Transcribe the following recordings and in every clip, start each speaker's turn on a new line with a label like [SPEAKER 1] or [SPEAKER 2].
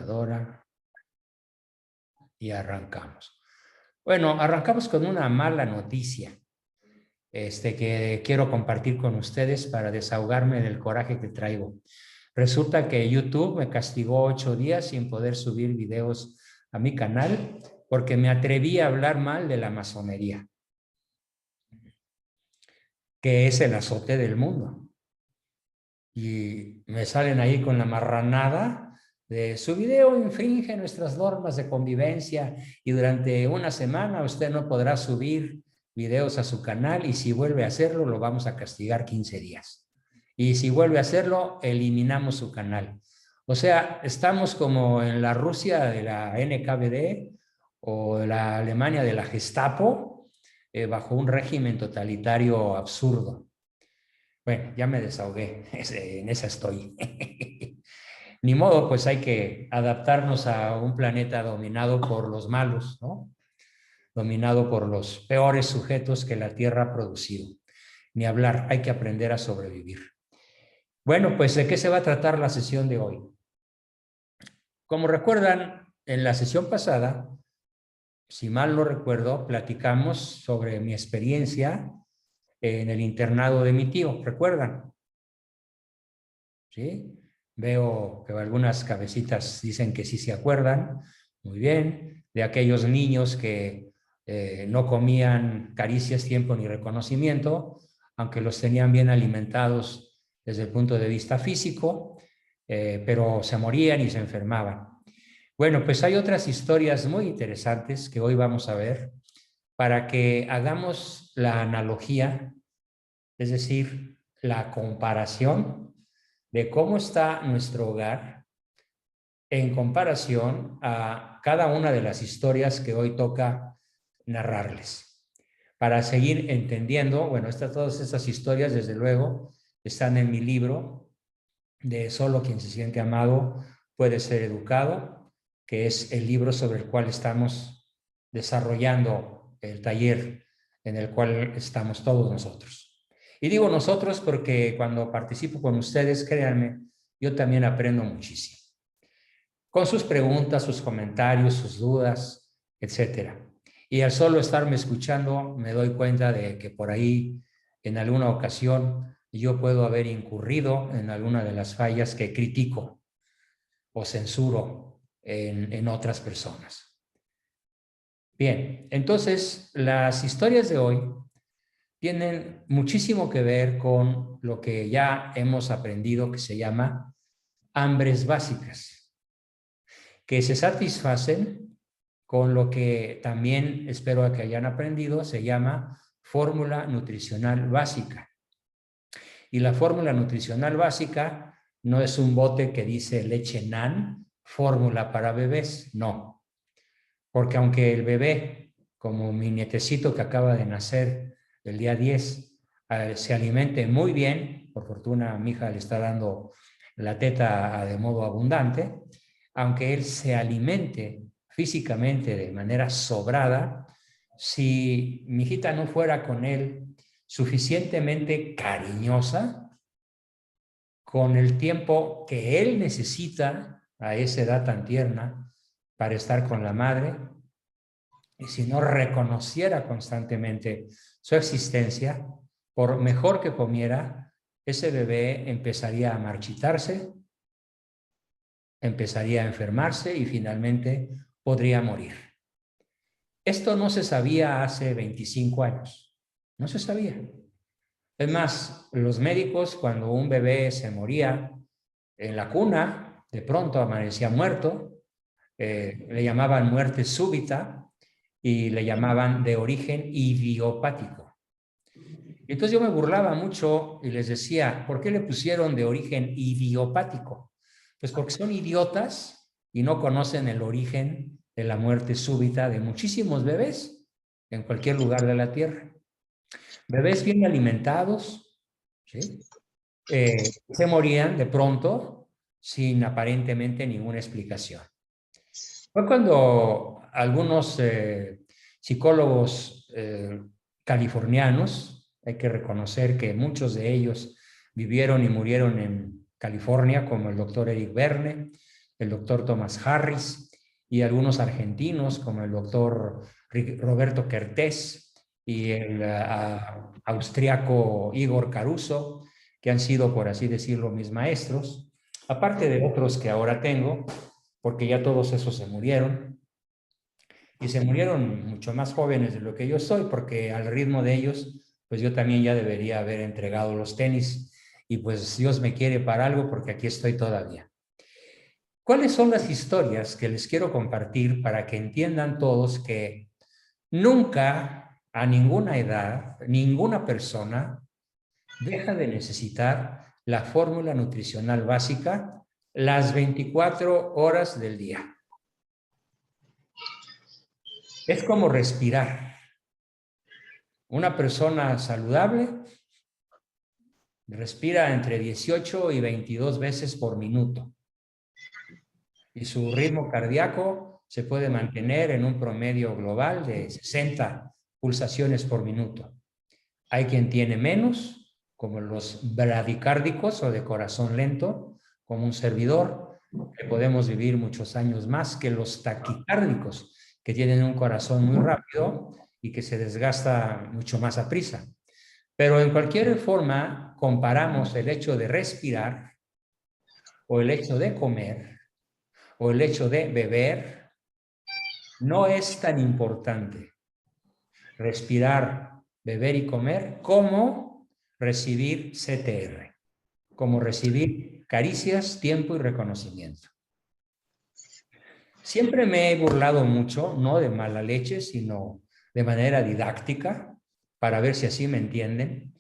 [SPEAKER 1] computadora y arrancamos. Bueno, arrancamos con una mala noticia que quiero compartir con ustedes para desahogarme del coraje que traigo. Resulta que YouTube me castigó 8 días sin poder subir videos a mi canal porque me atreví a hablar mal de la masonería, que es el azote del mundo. Y me salen ahí con la marranada de su video infringe nuestras normas de convivencia y durante una semana usted no podrá subir videos a su canal y si vuelve a hacerlo lo vamos a castigar 15 días. Y si vuelve a hacerlo, eliminamos su canal. O sea, estamos como en la Rusia de la NKVD o la Alemania de la Gestapo, bajo un régimen totalitario absurdo. Bueno, ya me desahogué, en esa estoy. Ni modo, pues hay que adaptarnos a un planeta dominado por los malos, ¿no? Dominado por los peores sujetos que la Tierra ha producido. Ni hablar, hay que aprender a sobrevivir. Bueno, pues ¿de qué se va a tratar la sesión de hoy? Como recuerdan, en la sesión pasada, si mal no recuerdo, platicamos sobre mi experiencia en el internado de mi tío, ¿recuerdan? ¿Sí? Veo que algunas cabecitas dicen que sí se acuerdan, muy bien, de aquellos niños que no comían caricias, tiempo ni reconocimiento, aunque los tenían bien alimentados desde el punto de vista físico, pero se morían y se enfermaban. Bueno, pues hay otras historias muy interesantes que hoy vamos a ver para que hagamos la analogía, es decir, la comparación de cómo está nuestro hogar en comparación a cada una de las historias que hoy toca narrarles. Para seguir entendiendo, bueno, todas estas historias, desde luego, están en mi libro de Solo quien se siente amado puede ser educado, que es el libro sobre el cual estamos desarrollando el taller en el cual estamos todos nosotros. Y digo nosotros porque cuando participo con ustedes, créanme, yo también aprendo muchísimo. Con sus preguntas, sus comentarios, sus dudas, etcétera. Y al solo estarme escuchando, me doy cuenta de que por ahí, en alguna ocasión, yo puedo haber incurrido en alguna de las fallas que critico o censuro en otras personas. Bien, entonces las historias de hoy tienen muchísimo que ver con lo que ya hemos aprendido que se llama hambres básicas, que se satisfacen con lo que también espero que hayan aprendido, se llama fórmula nutricional básica. Y la fórmula nutricional básica no es un bote que dice leche NAN, fórmula para bebés, no. Porque aunque el bebé, como mi nietecito que acaba de nacer el día 10, se alimente muy bien, por fortuna mi hija le está dando la teta de modo abundante, aunque él se alimente físicamente de manera sobrada, si mi hijita no fuera con él suficientemente cariñosa, con el tiempo que él necesita a esa edad tan tierna para estar con la madre, y si no reconociera constantemente su existencia, por mejor que comiera, ese bebé empezaría a marchitarse, empezaría a enfermarse y finalmente podría morir. Esto no se sabía hace 25 años, no se sabía. Es más, los médicos, cuando un bebé se moría en la cuna, de pronto amanecía muerto, le llamaban muerte súbita y le llamaban de origen idiopático. Entonces yo me burlaba mucho y les decía, ¿por qué le pusieron de origen idiopático? Pues porque son idiotas y no conocen el origen de la muerte súbita de muchísimos bebés en cualquier lugar de la Tierra. Bebés bien alimentados, ¿sí? Se morían de pronto sin aparentemente ninguna explicación. Fue cuando algunos psicólogos californianos, hay que reconocer que muchos de ellos vivieron y murieron en California, como el doctor Eric Berne, el doctor Thomas Harris, y algunos argentinos como el doctor Roberto Kertész y el austriaco Igor Caruso, que han sido, por así decirlo, mis maestros, aparte de otros que ahora tengo, porque ya todos esos se murieron, y se murieron mucho más jóvenes de lo que yo soy, porque al ritmo de ellos, pues yo también ya debería haber entregado los tenis, y pues Dios me quiere para algo, porque aquí estoy todavía. ¿Cuáles son las historias que les quiero compartir para que entiendan todos que nunca, a ninguna edad, ninguna persona deja de necesitar la fórmula nutricional básica las 24 horas del día? Es como respirar. Una persona saludable respira entre 18 y 22 veces por minuto. Y su ritmo cardíaco se puede mantener en un promedio global de 60 pulsaciones por minuto. Hay quien tiene menos, como los bradicárdicos o de corazón lento, como un servidor, que podemos vivir muchos años más que los taquicárdicos, que tienen un corazón muy rápido y que se desgasta mucho más a prisa. Pero en cualquier forma, comparamos el hecho de respirar o el hecho de comer o el hecho de beber, no es tan importante respirar, beber y comer como recibir CTR, como recibir caricias, tiempo y reconocimiento. Siempre me he burlado mucho, no de mala leche, sino de manera didáctica, para ver si así me entienden.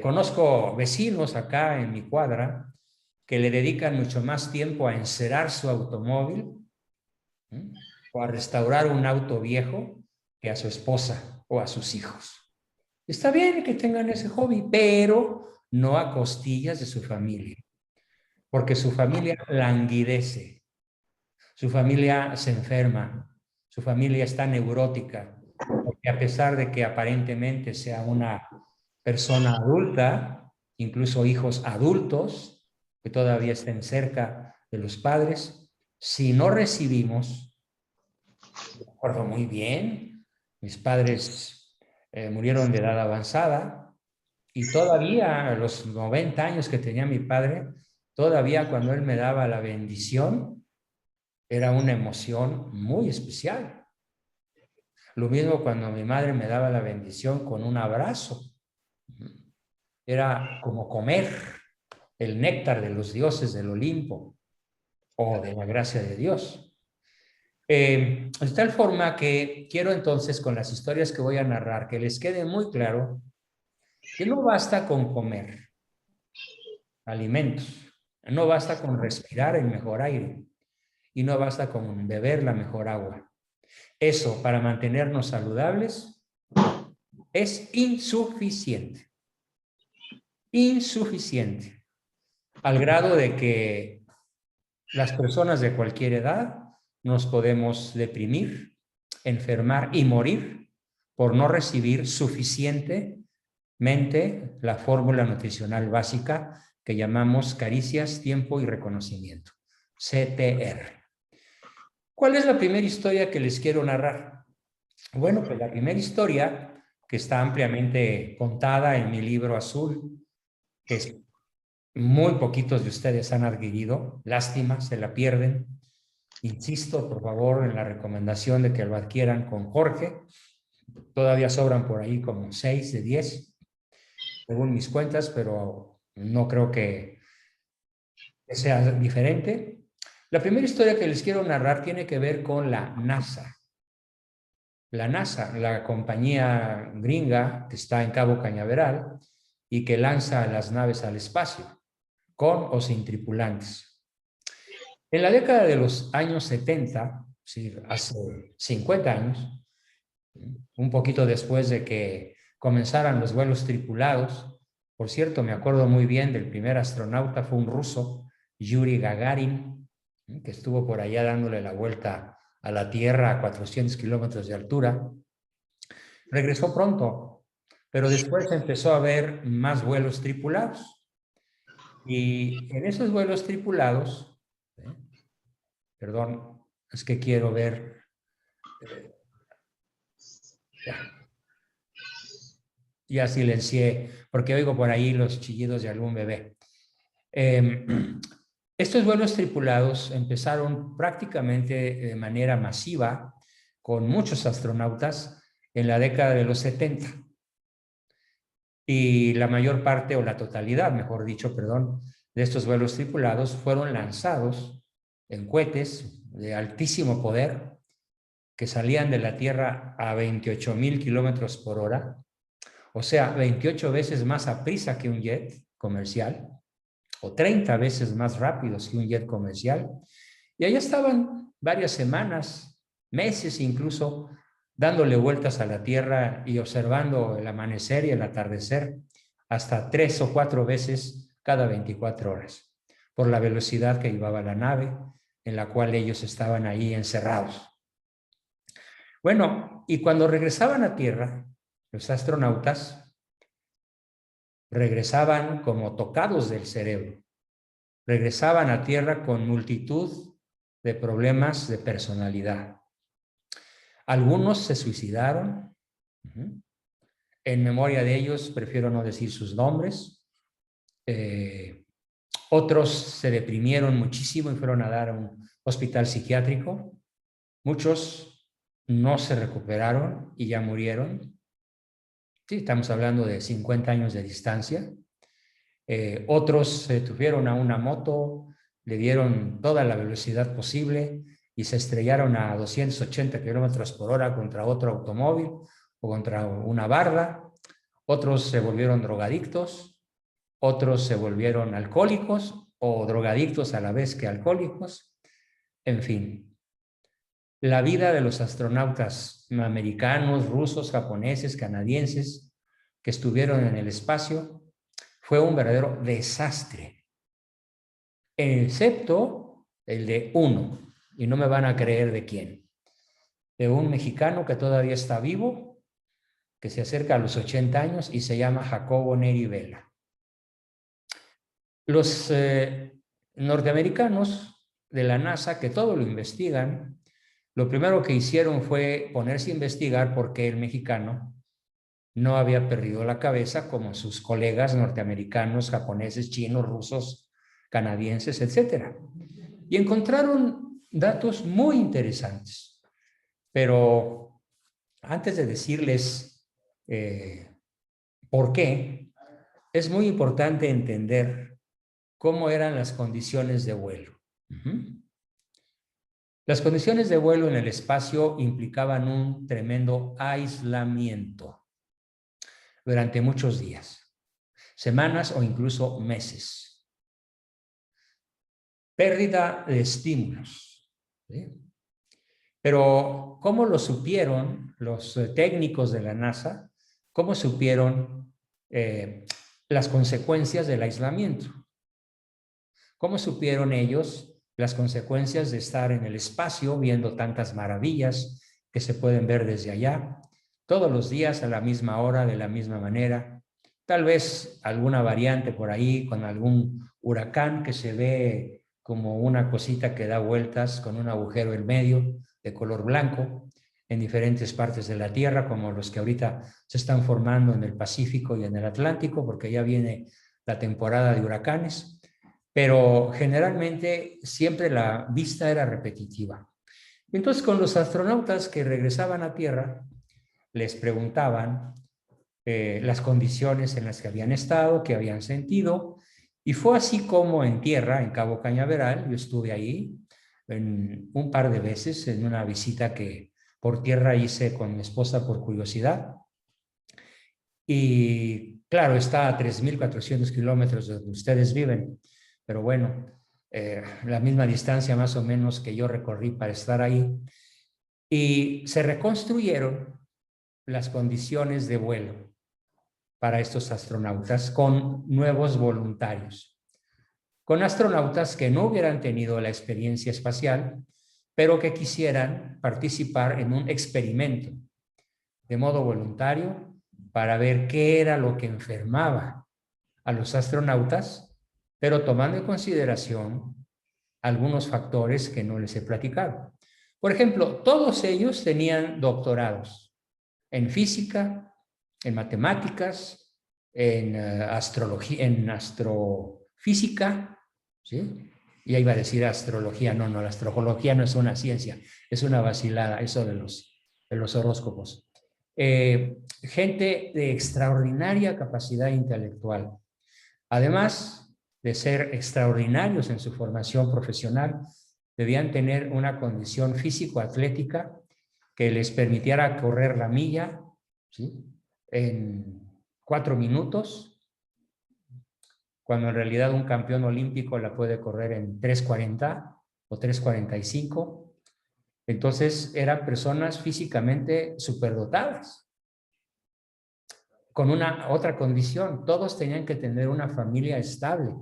[SPEAKER 1] Conozco vecinos acá en mi cuadra que le dedican mucho más tiempo a encerar su automóvil, ¿eh?, o a restaurar un auto viejo que a su esposa o a sus hijos. Está bien que tengan ese hobby, pero no a costillas de su familia, porque su familia languidece, su familia se enferma, su familia está neurótica, porque a pesar de que aparentemente sea una persona adulta, incluso hijos adultos que todavía estén cerca de los padres, si no recibimos, me acuerdo muy bien, mis padres murieron de edad avanzada y todavía a los 90 años que tenía mi padre, todavía cuando él me daba la bendición, era una emoción muy especial. Lo mismo cuando mi madre me daba la bendición con un abrazo. Era como comer el néctar de los dioses del Olimpo o de la gracia de Dios. De tal forma que quiero entonces, con las historias que voy a narrar, que les quede muy claro que no basta con comer alimentos, no basta con respirar el mejor aire y no basta con beber la mejor agua. Eso, para mantenernos saludables, es insuficiente. Insuficiente. Al grado de que las personas de cualquier edad nos podemos deprimir, enfermar y morir por no recibir suficientemente la fórmula nutricional básica que llamamos caricias, tiempo y reconocimiento, CTR. ¿Cuál es la primera historia que les quiero narrar? Bueno, pues la primera historia, que está ampliamente contada en mi libro azul, que muy poquitos de ustedes han adquirido, lástima, se la pierden. Insisto, por favor, en la recomendación de que lo adquieran con Jorge. Todavía sobran por ahí como 6 de 10, según mis cuentas, pero no creo que sea diferente. La primera historia que les quiero narrar tiene que ver con la NASA. La NASA, la compañía gringa que está en Cabo Cañaveral y que lanza las naves al espacio, con o sin tripulantes. En la década de los años 70, sí, hace 50 años, un poquito después de que comenzaran los vuelos tripulados, por cierto, me acuerdo muy bien del primer astronauta, fue un ruso, Yuri Gagarin, que estuvo por allá dándole la vuelta a la Tierra a 400 kilómetros de altura. Regresó pronto, pero después empezó a haber más vuelos tripulados. Y en esos vuelos tripulados, Perdón, es que quiero ver. Ya silencié, porque oigo por ahí los chillidos de algún bebé. Estos vuelos tripulados empezaron prácticamente de manera masiva con muchos astronautas en la década de los 70. Y la mayor parte, o la totalidad, mejor dicho, perdón, de estos vuelos tripulados fueron lanzados en cohetes de altísimo poder que salían de la Tierra a 28,000 kilómetros por hora, o sea, 28 veces más a prisa que un jet comercial, o 30 veces más rápidos que un jet comercial. Y allá estaban varias semanas, meses incluso, dándole vueltas a la Tierra y observando el amanecer y el atardecer hasta 3 o 4 veces cada 24 horas, por la velocidad que llevaba la nave en la cual ellos estaban ahí encerrados. Bueno, y cuando regresaban a Tierra, los astronautas regresaban como tocados del cerebro. Regresaban a Tierra con multitud de problemas de personalidad. Algunos se suicidaron. En memoria de ellos, prefiero no decir sus nombres. Otros se deprimieron muchísimo y fueron a dar a un hospital psiquiátrico. Muchos no se recuperaron y ya murieron. Sí, estamos hablando de 50 años de distancia. Otros se tuvieron a una moto, le dieron toda la velocidad posible y se estrellaron a 280 kilómetros por hora contra otro automóvil o contra una barda. Otros se volvieron drogadictos, otros se volvieron alcohólicos o drogadictos a la vez que alcohólicos. En fin, la vida de los astronautas americanos, rusos, japoneses, canadienses que estuvieron en el espacio fue un verdadero desastre, excepto el de uno, y no me van a creer de quién, de un mexicano que todavía está vivo, que se acerca a los 80 años y se llama Jacobo Neri Vela. Los norteamericanos de la NASA, que todo lo investigan, lo primero que hicieron fue ponerse a investigar por qué el mexicano no había perdido la cabeza como sus colegas norteamericanos, japoneses, chinos, rusos, canadienses, etc. Y encontraron datos muy interesantes. Pero antes de decirles por qué, es muy importante entender cómo eran las condiciones de vuelo. Las condiciones de vuelo en el espacio implicaban un tremendo aislamiento durante muchos días, semanas o incluso meses. Pérdida de estímulos. ¿Sí? Pero ¿cómo lo supieron los técnicos de la NASA? ¿Cómo supieron las consecuencias del aislamiento? ¿Cómo supieron ellos las consecuencias de estar en el espacio viendo tantas maravillas que se pueden ver desde allá, todos los días a la misma hora, de la misma manera? Tal vez alguna variante por ahí con algún huracán que se ve como una cosita que da vueltas con un agujero en medio de color blanco en diferentes partes de la Tierra, como los que ahorita se están formando en el Pacífico y en el Atlántico, porque ya viene la temporada de huracanes. Pero generalmente siempre la vista era repetitiva. Entonces, con los astronautas que regresaban a Tierra, les preguntaban las condiciones en las que habían estado, qué habían sentido, y fue así como en Tierra, en Cabo Cañaveral, yo estuve ahí un par de veces en una visita que por tierra hice con mi esposa por curiosidad. Y claro, está a 3,400 kilómetros de donde ustedes viven, pero bueno, la misma distancia más o menos que yo recorrí para estar ahí. Y se reconstruyeron las condiciones de vuelo para estos astronautas con nuevos voluntarios, con astronautas que no hubieran tenido la experiencia espacial, pero que quisieran participar en un experimento de modo voluntario para ver qué era lo que enfermaba a los astronautas, pero tomando en consideración algunos factores que no les he platicado. Por ejemplo, todos ellos tenían doctorados en física, en matemáticas, en astrología, en astrofísica, ¿sí? Ya iba a decir astrología, no, la astrología no es una ciencia, es una vacilada, eso de los horóscopos. Gente de extraordinaria capacidad intelectual. Además de ser extraordinarios en su formación profesional, debían tener una condición físico-atlética que les permitiera correr la milla, ¿sí?, en 4 minutos, cuando en realidad un campeón olímpico la puede correr en 3:40 o 3:45. Entonces eran personas físicamente superdotadas. Con una otra condición, todos tenían que tener una familia estable.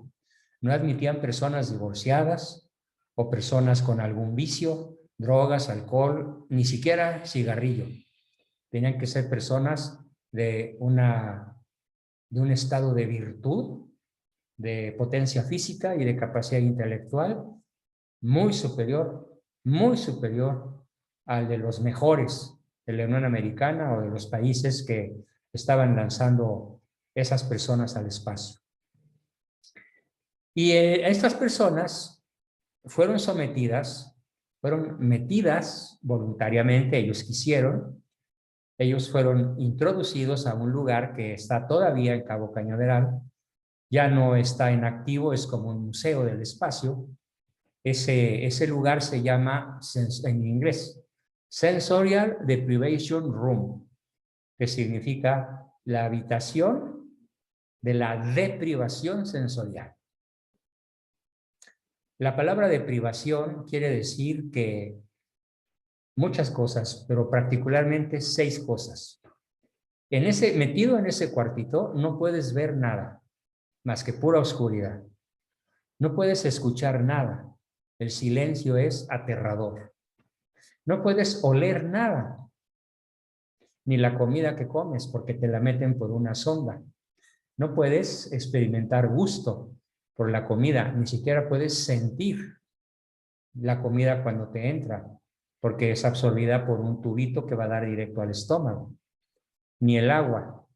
[SPEAKER 1] No admitían personas divorciadas o personas con algún vicio, drogas, alcohol, ni siquiera cigarrillo. Tenían que ser personas de un estado de virtud, de potencia física y de capacidad intelectual muy superior al de los mejores de la Unión Americana o de los países que estaban lanzando esas personas al espacio. Y estas personas fueron metidas voluntariamente, ellos quisieron, ellos fueron introducidos a un lugar que está todavía en Cabo Cañaveral, ya no está en activo, es como un museo del espacio. Ese lugar se llama, en inglés, Sensorial Deprivation Room, que significa la habitación de la deprivación sensorial. La palabra deprivación quiere decir que muchas cosas, pero particularmente 6 cosas. Metido en ese cuartito no puedes ver nada más que pura oscuridad. No puedes escuchar nada. El silencio es aterrador. No puedes oler nada, ni la comida que comes, porque te la meten por una sonda. No puedes experimentar gusto por la comida, ni siquiera puedes sentir la comida cuando te entra, porque es absorbida por un tubito que va a dar directo al estómago. Ni el agua.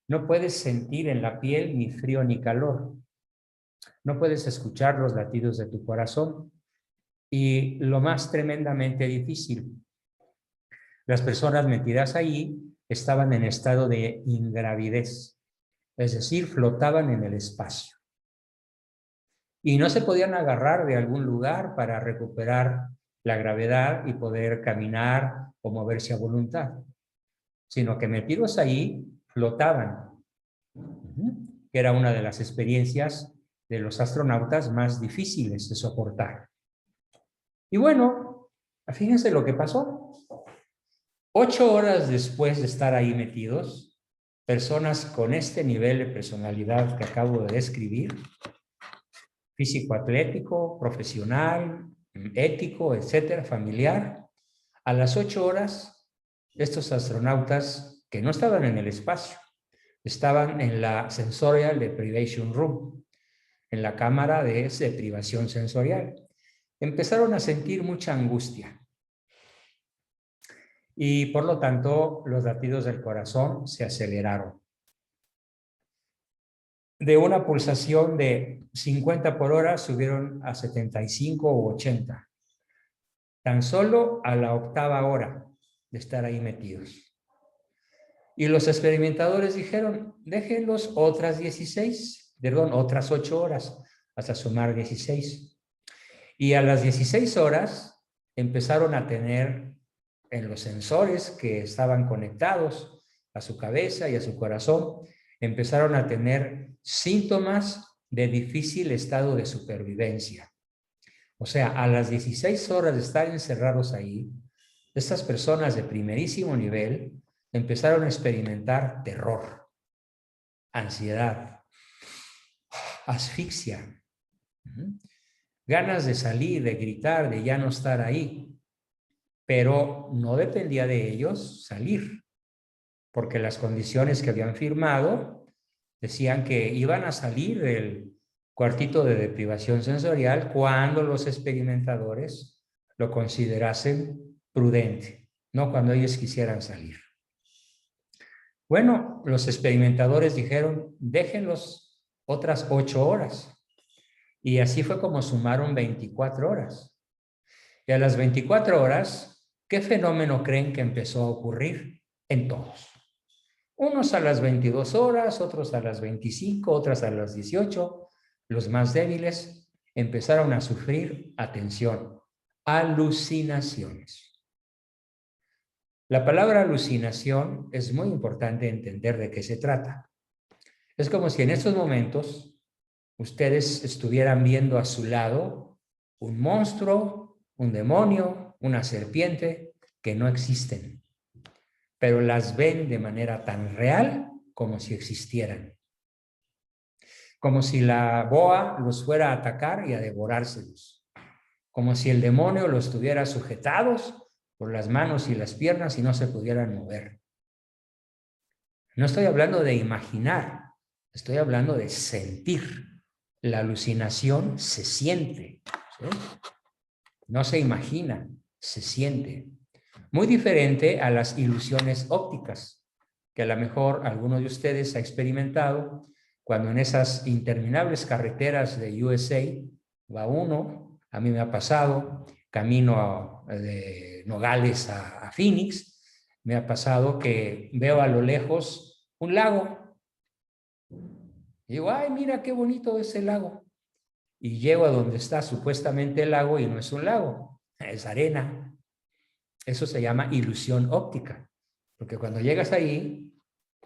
[SPEAKER 1] No puedes sentir en la piel ni frío ni calor. No puedes escuchar los latidos de tu corazón. Y lo más tremendamente difícil, las personas metidas ahí estaban en estado de ingravidez, es decir, flotaban en el espacio. Y no se podían agarrar de algún lugar para recuperar la gravedad y poder caminar o moverse a voluntad, sino que metidos ahí flotaban, que era una de las experiencias de los astronautas más difíciles de soportar. Y bueno, fíjense lo que pasó. 8 horas después de estar ahí metidos, personas con este nivel de personalidad que acabo de describir, físico-atlético, profesional, ético, etcétera, familiar, a las 8 horas, estos astronautas que no estaban en el espacio, estaban en la Sensorial Deprivation Room, en la cámara de deprivación sensorial. Empezaron a sentir mucha angustia. Y por lo tanto, los latidos del corazón se aceleraron. De una pulsación de 50 por hora subieron a 75 o 80. Tan solo a la 8ª hora de estar ahí metidos. Y los experimentadores dijeron, déjenlos otras 8 horas, hasta sumar 16. Y a las 16 horas empezaron a tener en los sensores que estaban conectados a su cabeza y a su corazón, empezaron a tener síntomas de difícil estado de supervivencia. O sea, a las 16 horas de estar encerrados ahí, estas personas de primerísimo nivel empezaron a experimentar terror, ansiedad, asfixia, ganas de salir, de gritar, de ya no estar ahí. Pero no dependía de ellos salir, porque las condiciones que habían firmado decían que iban a salir cuartito de deprivación sensorial cuando los experimentadores lo considerasen prudente, no cuando ellos quisieran salir. Bueno, los experimentadores dijeron, déjenlos otras 8 horas. Y así fue como sumaron 24 horas. Y a las 24 horas, ¿qué fenómeno creen que empezó a ocurrir en todos? Unos a las 22 horas, otros a las 25, otras a las 18. Los más débiles empezaron a sufrir, atención, alucinaciones. La palabra alucinación es muy importante entender de qué se trata. Es como si en estos momentos ustedes estuvieran viendo a su lado un monstruo, un demonio, una serpiente que no existen, pero las ven de manera tan real como si existieran. Como si la boa los fuera a atacar y a devorárselos. Como si el demonio los tuviera sujetados por las manos y las piernas y no se pudieran mover. No estoy hablando de imaginar, estoy hablando de sentir. La alucinación se siente, ¿sí? No se imagina, se siente. Muy diferente a las ilusiones ópticas, que a lo mejor alguno de ustedes ha experimentado cuando en esas interminables carreteras de USA va uno, a mí me ha pasado, camino de Nogales a Phoenix, me ha pasado que veo a lo lejos un lago. Y digo, ay, mira qué bonito es el lago. Y llego a donde está supuestamente el lago y no es un lago, es arena. Eso se llama ilusión óptica, porque cuando llegas ahí,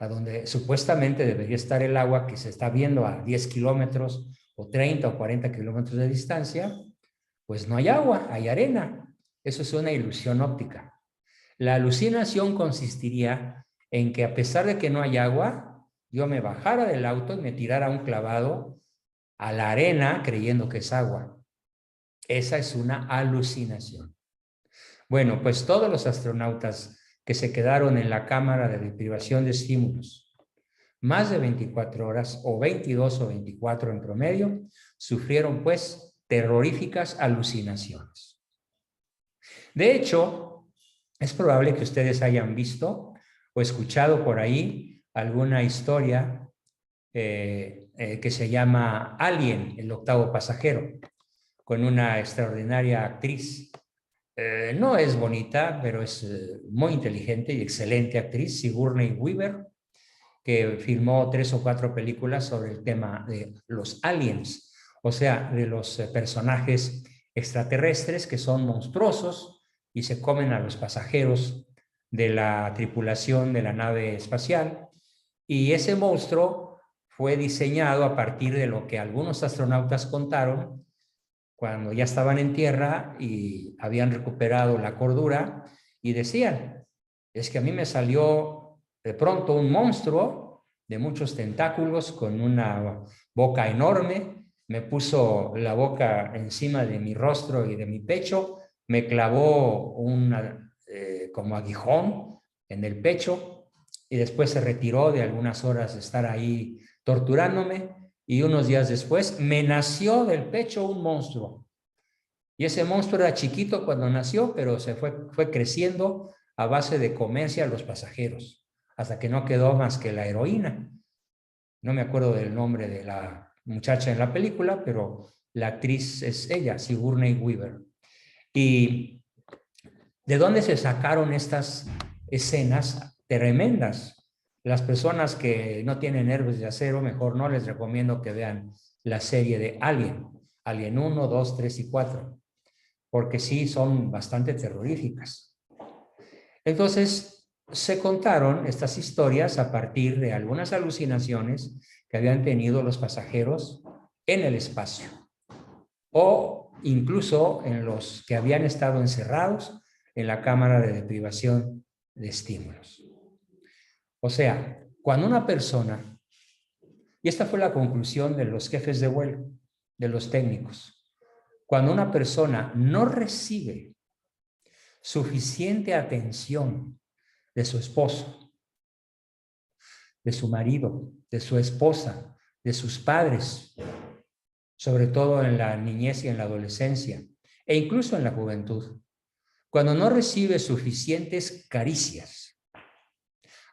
[SPEAKER 1] a donde supuestamente debería estar el agua que se está viendo a 10 kilómetros o 30 o 40 kilómetros de distancia, pues no hay agua, hay arena. Eso es una ilusión óptica. La alucinación consistiría en que a pesar de que no hay agua, yo me bajara del auto y me tirara un clavado a la arena creyendo que es agua. Esa es una alucinación. Bueno, pues todos los astronautas que se quedaron en la cámara de deprivación de estímulos más de 24 horas o 22 o 24 en promedio, sufrieron pues terroríficas alucinaciones. De hecho, es probable que ustedes hayan visto o escuchado por ahí alguna historia que se llama Alien, el octavo pasajero, con una extraordinaria actriz. No es bonita, pero es muy inteligente y excelente actriz, Sigourney Weaver, que filmó 3 o 4 películas sobre el tema de los aliens, o sea, de los personajes extraterrestres que son monstruosos y se comen a los pasajeros de la tripulación de la nave espacial. Y ese monstruo fue diseñado a partir de lo que algunos astronautas contaron cuando ya estaban en tierra y habían recuperado la cordura y decían, es que a mí me salió de pronto un monstruo de muchos tentáculos con una boca enorme, me puso la boca encima de mi rostro y de mi pecho, me clavó como aguijón en el pecho y después se retiró de algunas horas de estar ahí torturándome y unos días después me nació del pecho un monstruo. Y ese monstruo era chiquito cuando nació, pero se fue creciendo a base de comerse a los pasajeros, hasta que no quedó más que la heroína. No me acuerdo del nombre de la muchacha en la película, pero la actriz es ella, Sigourney Weaver. ¿Y de dónde se sacaron estas escenas tremendas? Las personas que no tienen nervios de acero, mejor no les recomiendo que vean la serie de Alien, Alien 1, 2, 3 y 4, porque sí son bastante terroríficas. Entonces, se contaron estas historias a partir de algunas alucinaciones que habían tenido los pasajeros en el espacio o incluso en los que habían estado encerrados en la cámara de deprivación de estímulos. O sea, cuando una persona, y esta fue la conclusión de los jefes de vuelo, de los técnicos, cuando una persona no recibe suficiente atención de su esposo, de su marido, de su esposa, de sus padres, sobre todo en la niñez y en la adolescencia, e incluso en la juventud, cuando no recibe suficientes caricias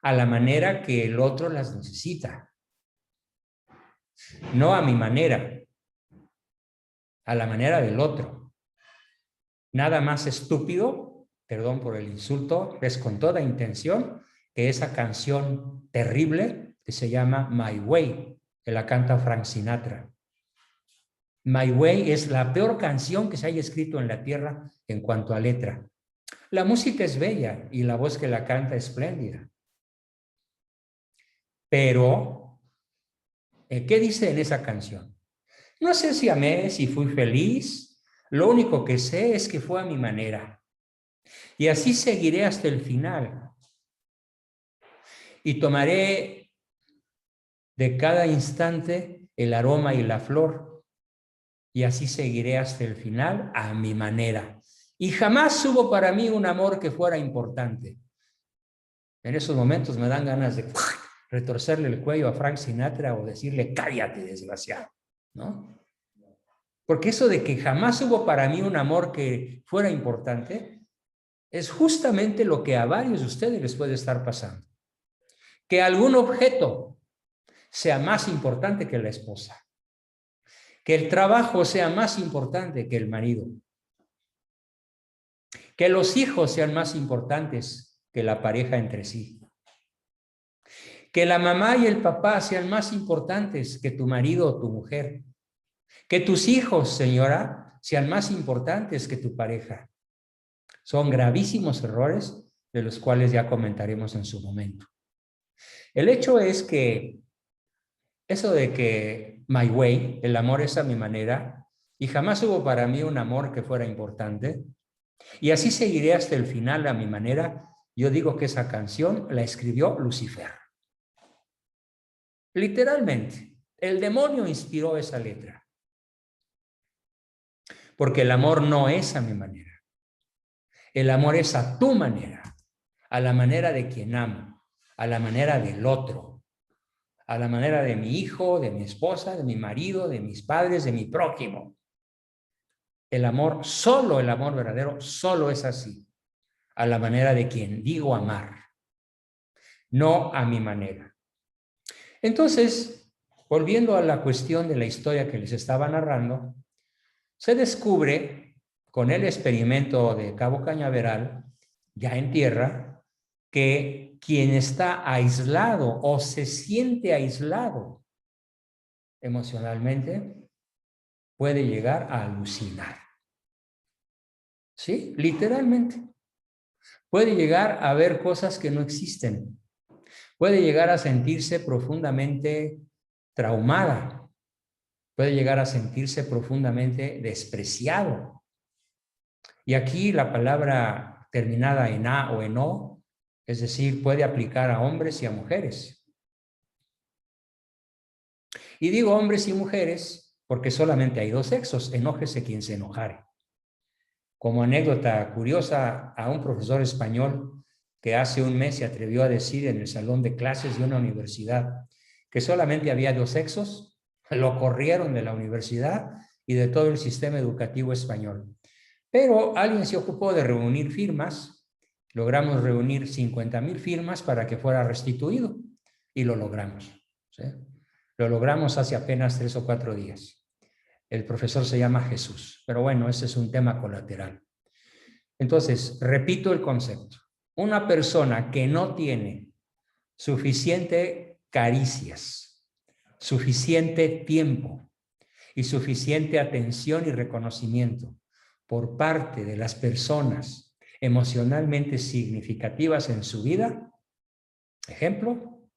[SPEAKER 1] a la manera que el otro las necesita, no a mi manera, a la manera del otro. Nada más estúpido, perdón por el insulto, es con toda intención, que esa canción terrible que se llama My Way, que la canta Frank Sinatra. My Way es la peor canción que se haya escrito en la tierra en cuanto a letra. La música es bella y la voz que la canta es espléndida. Pero, ¿qué dice en esa canción? No sé si amé, si fui feliz. Lo único que sé es que fue a mi manera. Y así seguiré hasta el final. Y tomaré de cada instante el aroma y la flor. Y así seguiré hasta el final a mi manera. Y jamás hubo para mí un amor que fuera importante. En esos momentos me dan ganas de retorcerle el cuello a Frank Sinatra o decirle, cállate, desgraciado, ¿no? Porque eso de que jamás hubo para mí un amor que fuera importante es justamente lo que a varios de ustedes les puede estar pasando. Que algún objeto sea más importante que la esposa. Que el trabajo sea más importante que el marido. Que los hijos sean más importantes que la pareja entre sí. Que la mamá y el papá sean más importantes que tu marido o tu mujer. Que tus hijos, señora, sean más importantes que tu pareja. Son gravísimos errores de los cuales ya comentaremos en su momento. El hecho es que eso de que my way, el amor es a mi manera, y jamás hubo para mí un amor que fuera importante, y así seguiré hasta el final a mi manera, yo digo que esa canción la escribió Lucifer. Literalmente, el demonio inspiró esa letra. Porque el amor no es a mi manera. El amor es a tu manera, a la manera de quien amo, a la manera del otro, a la manera de mi hijo, de mi esposa, de mi marido, de mis padres, de mi prójimo. El amor, solo el amor verdadero, solo es así, a la manera de quien digo amar, no a mi manera. Entonces, volviendo a la cuestión de la historia que les estaba narrando, se descubre con el experimento de Cabo Cañaveral, ya en tierra, que quien está aislado o se siente aislado emocionalmente puede llegar a alucinar. ¿Sí? Literalmente. Puede llegar a ver cosas que no existen. Puede llegar a sentirse profundamente traumada. Puede llegar a sentirse profundamente despreciado. Y aquí la palabra terminada en A o en O, es decir, puede aplicar a hombres y a mujeres. Y digo hombres y mujeres porque solamente hay dos sexos, enójese quien se enojare. Como anécdota curiosa, a un profesor español que hace un mes se atrevió a decir en el salón de clases de una universidad que solamente había dos sexos, lo corrieron de la universidad y de todo el sistema educativo español. Pero alguien se ocupó de reunir firmas, logramos reunir 50,000 firmas para que fuera restituido y lo logramos. ¿Sí? Lo logramos hace apenas 3 o 4 días. El profesor se llama Jesús, pero bueno, ese es un tema colateral. Entonces, repito el concepto. Una persona que no tiene suficiente caricias, suficiente tiempo y suficiente atención y reconocimiento por parte de las personas emocionalmente significativas en su vida. Ejemplo,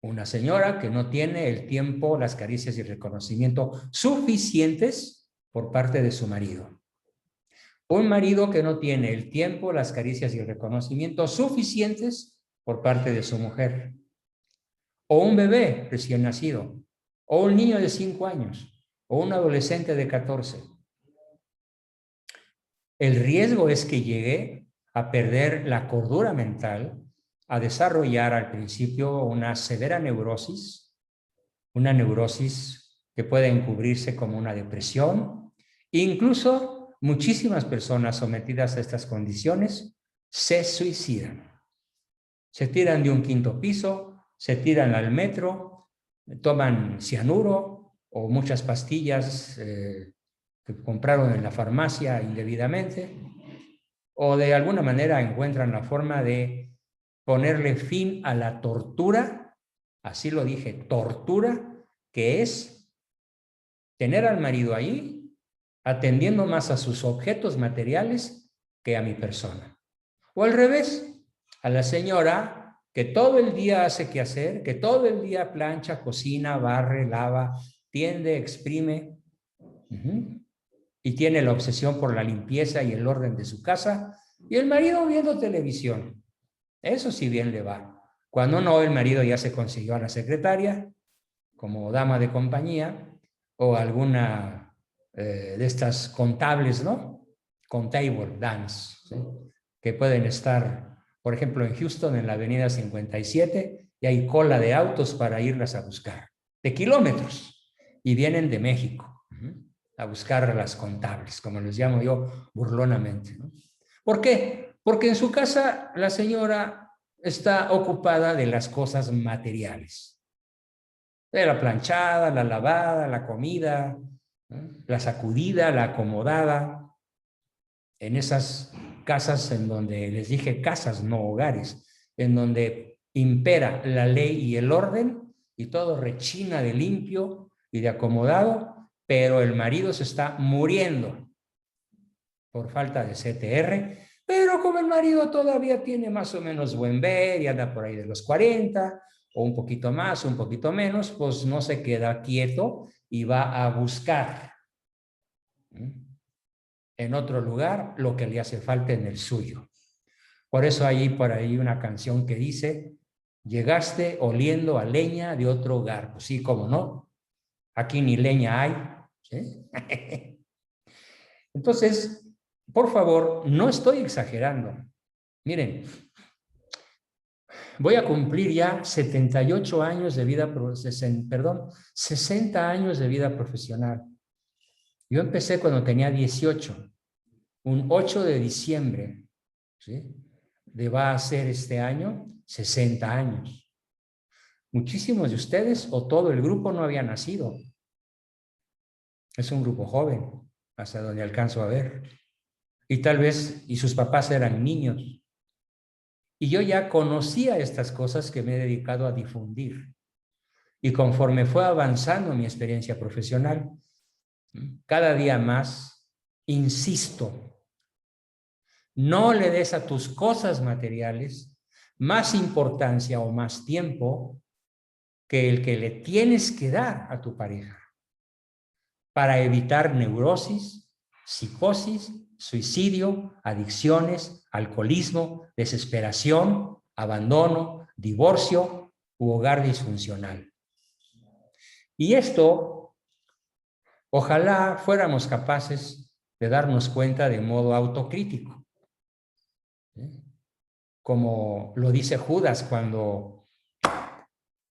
[SPEAKER 1] una señora que no tiene el tiempo, las caricias y el reconocimiento suficientes por parte de su marido. Un marido que no tiene el tiempo, las caricias y el reconocimiento suficientes por parte de su mujer. O un bebé recién nacido. O un niño de 5 años. O un adolescente de 14. El riesgo es que llegue a perder la cordura mental, a desarrollar al principio una severa neurosis, una neurosis que puede encubrirse como una depresión. Incluso muchísimas personas sometidas a estas condiciones se suicidan. Se tiran de un quinto piso, se tiran al metro, toman cianuro o muchas pastillas que compraron en la farmacia indebidamente, o de alguna manera encuentran la forma de ponerle fin a la tortura, así lo dije, tortura, que es tener al marido ahí atendiendo más a sus objetos materiales que a mi persona. O al revés, a la señora que todo el día hace que hacer, que todo el día plancha, cocina, barre, lava, tiende, exprime, y tiene la obsesión por la limpieza y el orden de su casa, y el marido viendo televisión. Eso sí bien le va. Cuando no, el marido ya se consiguió a la secretaria como dama de compañía o alguna de estas contables, ¿no? Contable dance, ¿sí? Que pueden estar, por ejemplo, en Houston, en la avenida 57, y hay cola de autos para irlas a buscar, de kilómetros, y vienen de México a buscar a las contables, como les llamo yo burlonamente, ¿no? ¿Por qué? Porque en su casa la señora está ocupada de las cosas materiales, de la planchada, la lavada, la comida, ¿no? La sacudida, la acomodada, en esas casas en donde, les dije casas, no hogares, en donde impera la ley y el orden y todo rechina de limpio y de acomodado, pero el marido se está muriendo por falta de CTR, pero como el marido todavía tiene más o menos buen ver y anda por ahí de los 40, o un poquito más, un poquito menos, pues no se queda quieto y va a buscar en otro lugar lo que le hace falta en el suyo. Por eso hay por ahí una canción que dice, llegaste oliendo a leña de otro hogar. Pues sí, cómo no, aquí ni leña hay, ¿sí? Entonces, por favor, no estoy exagerando. Miren, voy a cumplir ya 78 años de vida, perdón, 60 años de vida profesional. Yo empecé cuando tenía 18, un 8 de diciembre, ¿sí? Va a ser este año 60 años. Muchísimos de ustedes o todo el grupo no había nacido. Es un grupo joven, hasta donde alcanzo a ver. Y tal vez, y sus papás eran niños. Y yo ya conocía estas cosas que me he dedicado a difundir. Y conforme fue avanzando mi experiencia profesional, cada día más, insisto, no le des a tus cosas materiales más importancia o más tiempo que el que le tienes que dar a tu pareja para evitar neurosis, psicosis, suicidio, adicciones, alcoholismo, desesperación, abandono, divorcio u hogar disfuncional. Y esto, ojalá fuéramos capaces de darnos cuenta de modo autocrítico. Como lo dice Judas cuando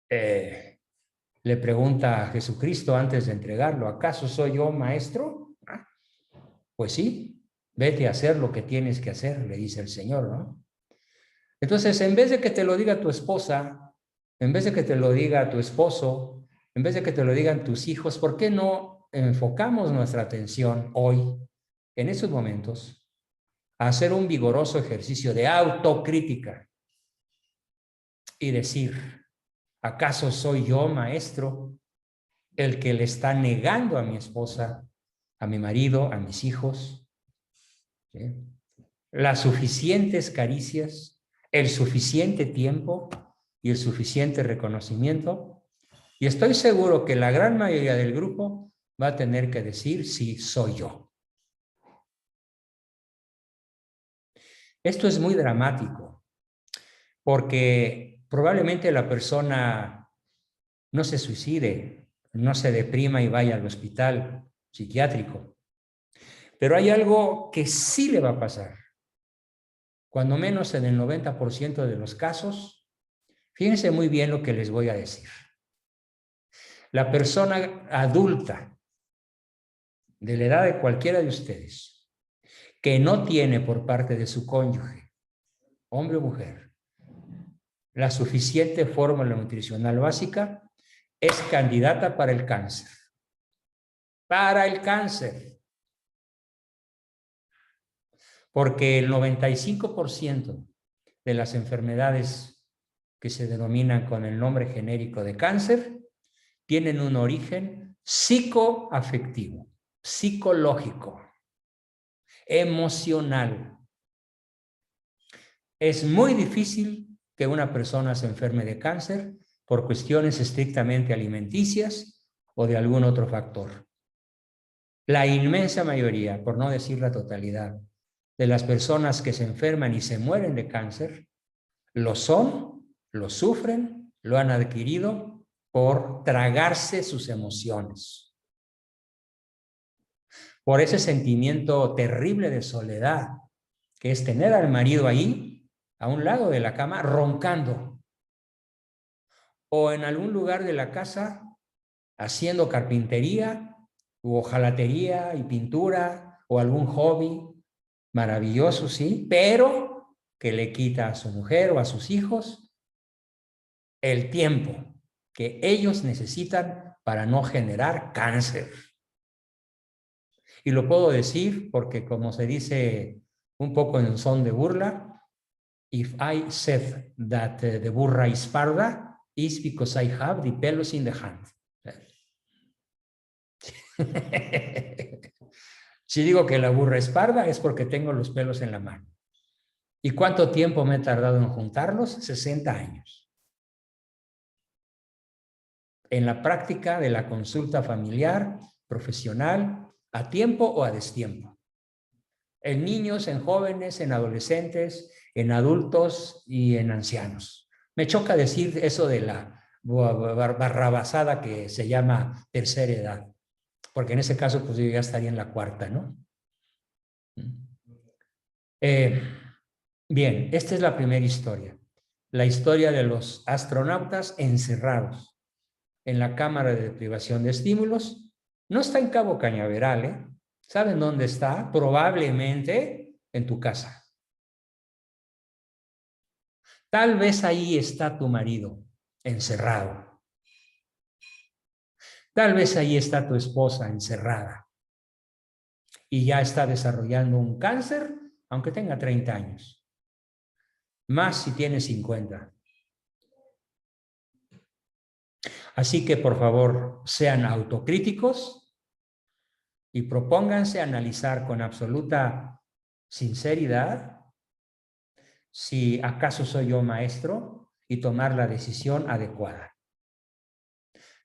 [SPEAKER 1] le pregunta a Jesucristo antes de entregarlo, ¿acaso soy yo maestro? Pues sí, vete a hacer lo que tienes que hacer, le dice el Señor, ¿no? Entonces, en vez de que te lo diga tu esposa, en vez de que te lo diga tu esposo, en vez de que te lo digan tus hijos, ¿por qué no enfocamos nuestra atención hoy, en esos momentos, a hacer un vigoroso ejercicio de autocrítica y decir, ¿acaso soy yo, maestro, el que le está negando a mi esposa, a mi marido, a mis hijos, ¿sí? Las suficientes caricias, el suficiente tiempo y el suficiente reconocimiento? Y estoy seguro que la gran mayoría del grupo va a tener que decir, sí, soy yo. Esto es muy dramático, porque probablemente la persona no se suicide, no se deprima y vaya al hospital psiquiátrico. Pero hay algo que sí le va a pasar. Cuando menos en el 90% de los casos, fíjense muy bien lo que les voy a decir. La persona adulta, de la edad de cualquiera de ustedes, que no tiene por parte de su cónyuge, hombre o mujer, la suficiente fórmula nutricional básica, es candidata para el cáncer. Para el cáncer. Porque el 95% de las enfermedades que se denominan con el nombre genérico de cáncer tienen un origen psicoafectivo, psicológico, emocional. Es muy difícil que una persona se enferme de cáncer por cuestiones estrictamente alimenticias o de algún otro factor. La inmensa mayoría, por no decir la totalidad, de las personas que se enferman y se mueren de cáncer, lo son, lo sufren, lo han adquirido por tragarse sus emociones. Por ese sentimiento terrible de soledad, que es tener al marido ahí, a un lado de la cama, roncando. O en algún lugar de la casa, haciendo carpintería, u hojalatería y pintura, o algún hobby maravilloso, sí, pero que le quita a su mujer o a sus hijos el tiempo que ellos necesitan para no generar cáncer. Y lo puedo decir porque, como se dice un poco en son de burla, if I said that the burra is parda, is because I have the pelos in the hand. Si digo que la burra es parda, es porque tengo los pelos en la mano. ¿Y cuánto tiempo me he tardado en juntarlos? 60 años. En la práctica de la consulta familiar, profesional, a tiempo o a destiempo. En niños, en jóvenes, en adolescentes, en adultos y en ancianos. Me choca decir eso de la barrabasada que se llama tercera edad, porque en ese caso pues yo ya estaría en la cuarta, ¿no? Bien, esta es la primera historia. La historia de los astronautas encerrados en la cámara de privación de estímulos. No está en Cabo Cañaveral, ¿eh? ¿Saben dónde está? Probablemente en tu casa. Tal vez ahí está tu marido, encerrado. Tal vez ahí está tu esposa, encerrada. Y ya está desarrollando un cáncer, aunque tenga 30 años. Más si tiene 50. Así que, por favor, sean autocríticos y propónganse analizar con absoluta sinceridad si acaso soy yo maestro y tomar la decisión adecuada.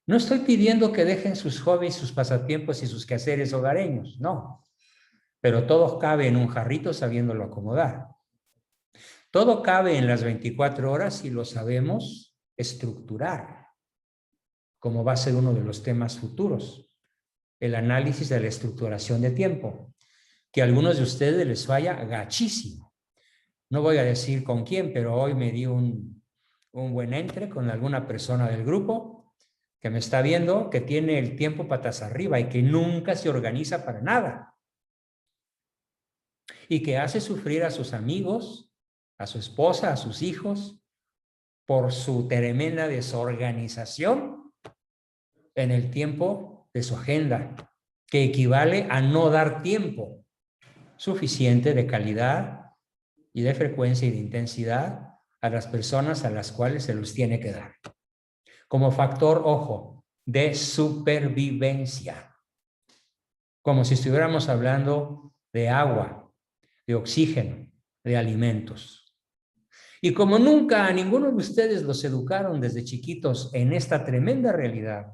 [SPEAKER 1] No estoy pidiendo que dejen sus hobbies, sus pasatiempos y sus quehaceres hogareños, no. Pero todo cabe en un jarrito sabiéndolo acomodar. Todo cabe en las 24 horas si lo sabemos estructurar, como va a ser uno de los temas futuros, el análisis de la estructuración de tiempo, que a algunos de ustedes les falla gachísimo. No voy a decir con quién, pero hoy me di un buen entre con alguna persona del grupo que me está viendo, que tiene el tiempo patas arriba y que nunca se organiza para nada. Y que hace sufrir a sus amigos, a su esposa, a sus hijos, por su tremenda desorganización en el tiempo de su agenda, que equivale a no dar tiempo suficiente de calidad y de frecuencia y de intensidad a las personas a las cuales se los tiene que dar. Como factor, ojo, de supervivencia. Como si estuviéramos hablando de agua, de oxígeno, de alimentos. Y como nunca a ninguno de ustedes los educaron desde chiquitos en esta tremenda realidad,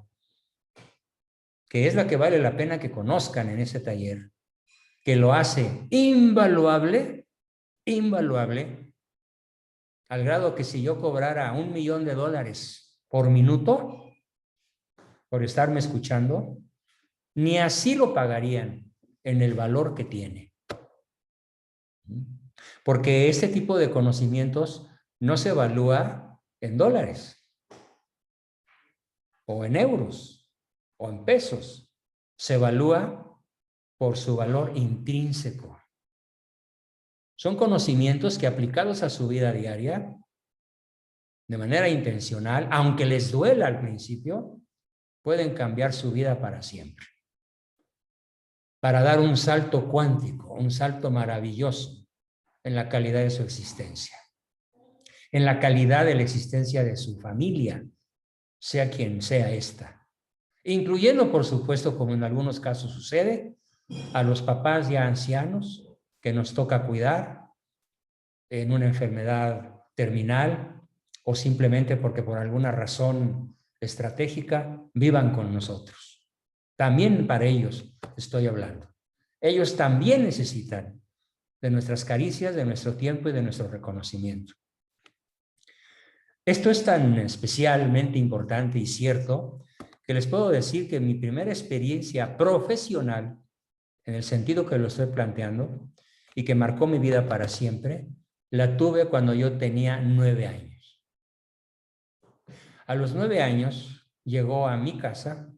[SPEAKER 1] que es la que vale la pena que conozcan en ese taller, que lo hace invaluable, invaluable, al grado que si yo cobrara $1 millón por minuto por estarme escuchando, ni así lo pagarían en el valor que tiene. Porque este tipo de conocimientos no se evalúa en dólares o en euros. o en pesos, se evalúa por su valor intrínseco. Son conocimientos que aplicados a su vida diaria, de manera intencional, aunque les duela al principio, pueden cambiar su vida para siempre. Para dar un salto cuántico, un salto maravilloso en la calidad de su existencia, en la calidad de la existencia de su familia, sea quien sea esta, incluyendo, por supuesto, como en algunos casos sucede, a los papás ya ancianos que nos toca cuidar en una enfermedad terminal o simplemente porque por alguna razón estratégica vivan con nosotros. También para ellos estoy hablando. Ellos también necesitan de nuestras caricias, de nuestro tiempo y de nuestro reconocimiento. Esto es tan especialmente importante y cierto que les puedo decir que mi primera experiencia profesional, en el sentido que lo estoy planteando, y que marcó mi vida para siempre, la tuve cuando yo tenía 9 años. A los 9 años llegó a mi casa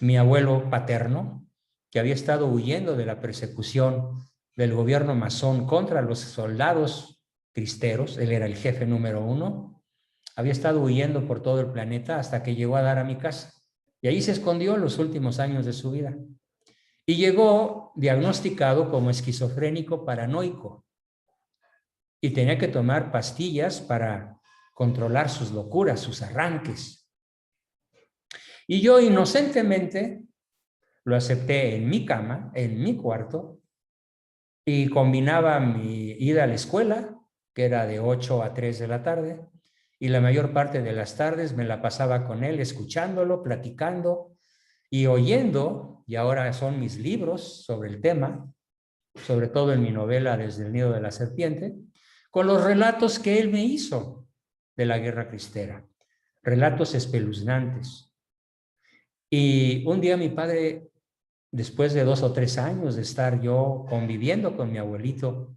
[SPEAKER 1] mi abuelo paterno, que había estado huyendo de la persecución del gobierno masón contra los soldados cristeros. Él era el jefe número 1. Había estado huyendo por todo el planeta hasta que llegó a dar a mi casa. Y ahí se escondió los últimos años de su vida. Y llegó diagnosticado como esquizofrénico paranoico. Y tenía que tomar pastillas para controlar sus locuras, sus arranques. Y yo inocentemente lo acepté en mi cama, en mi cuarto, y combinaba mi ida a la escuela, que era de 8 a 3 de la tarde, y la mayor parte de las tardes me la pasaba con él, escuchándolo, platicando y oyendo, y ahora son mis libros sobre el tema, sobre todo en mi novela Desde el nido de la serpiente, con los relatos que él me hizo de la guerra cristera, relatos espeluznantes. Y un día mi padre, después de 2 o 3 años de estar yo conviviendo con mi abuelito,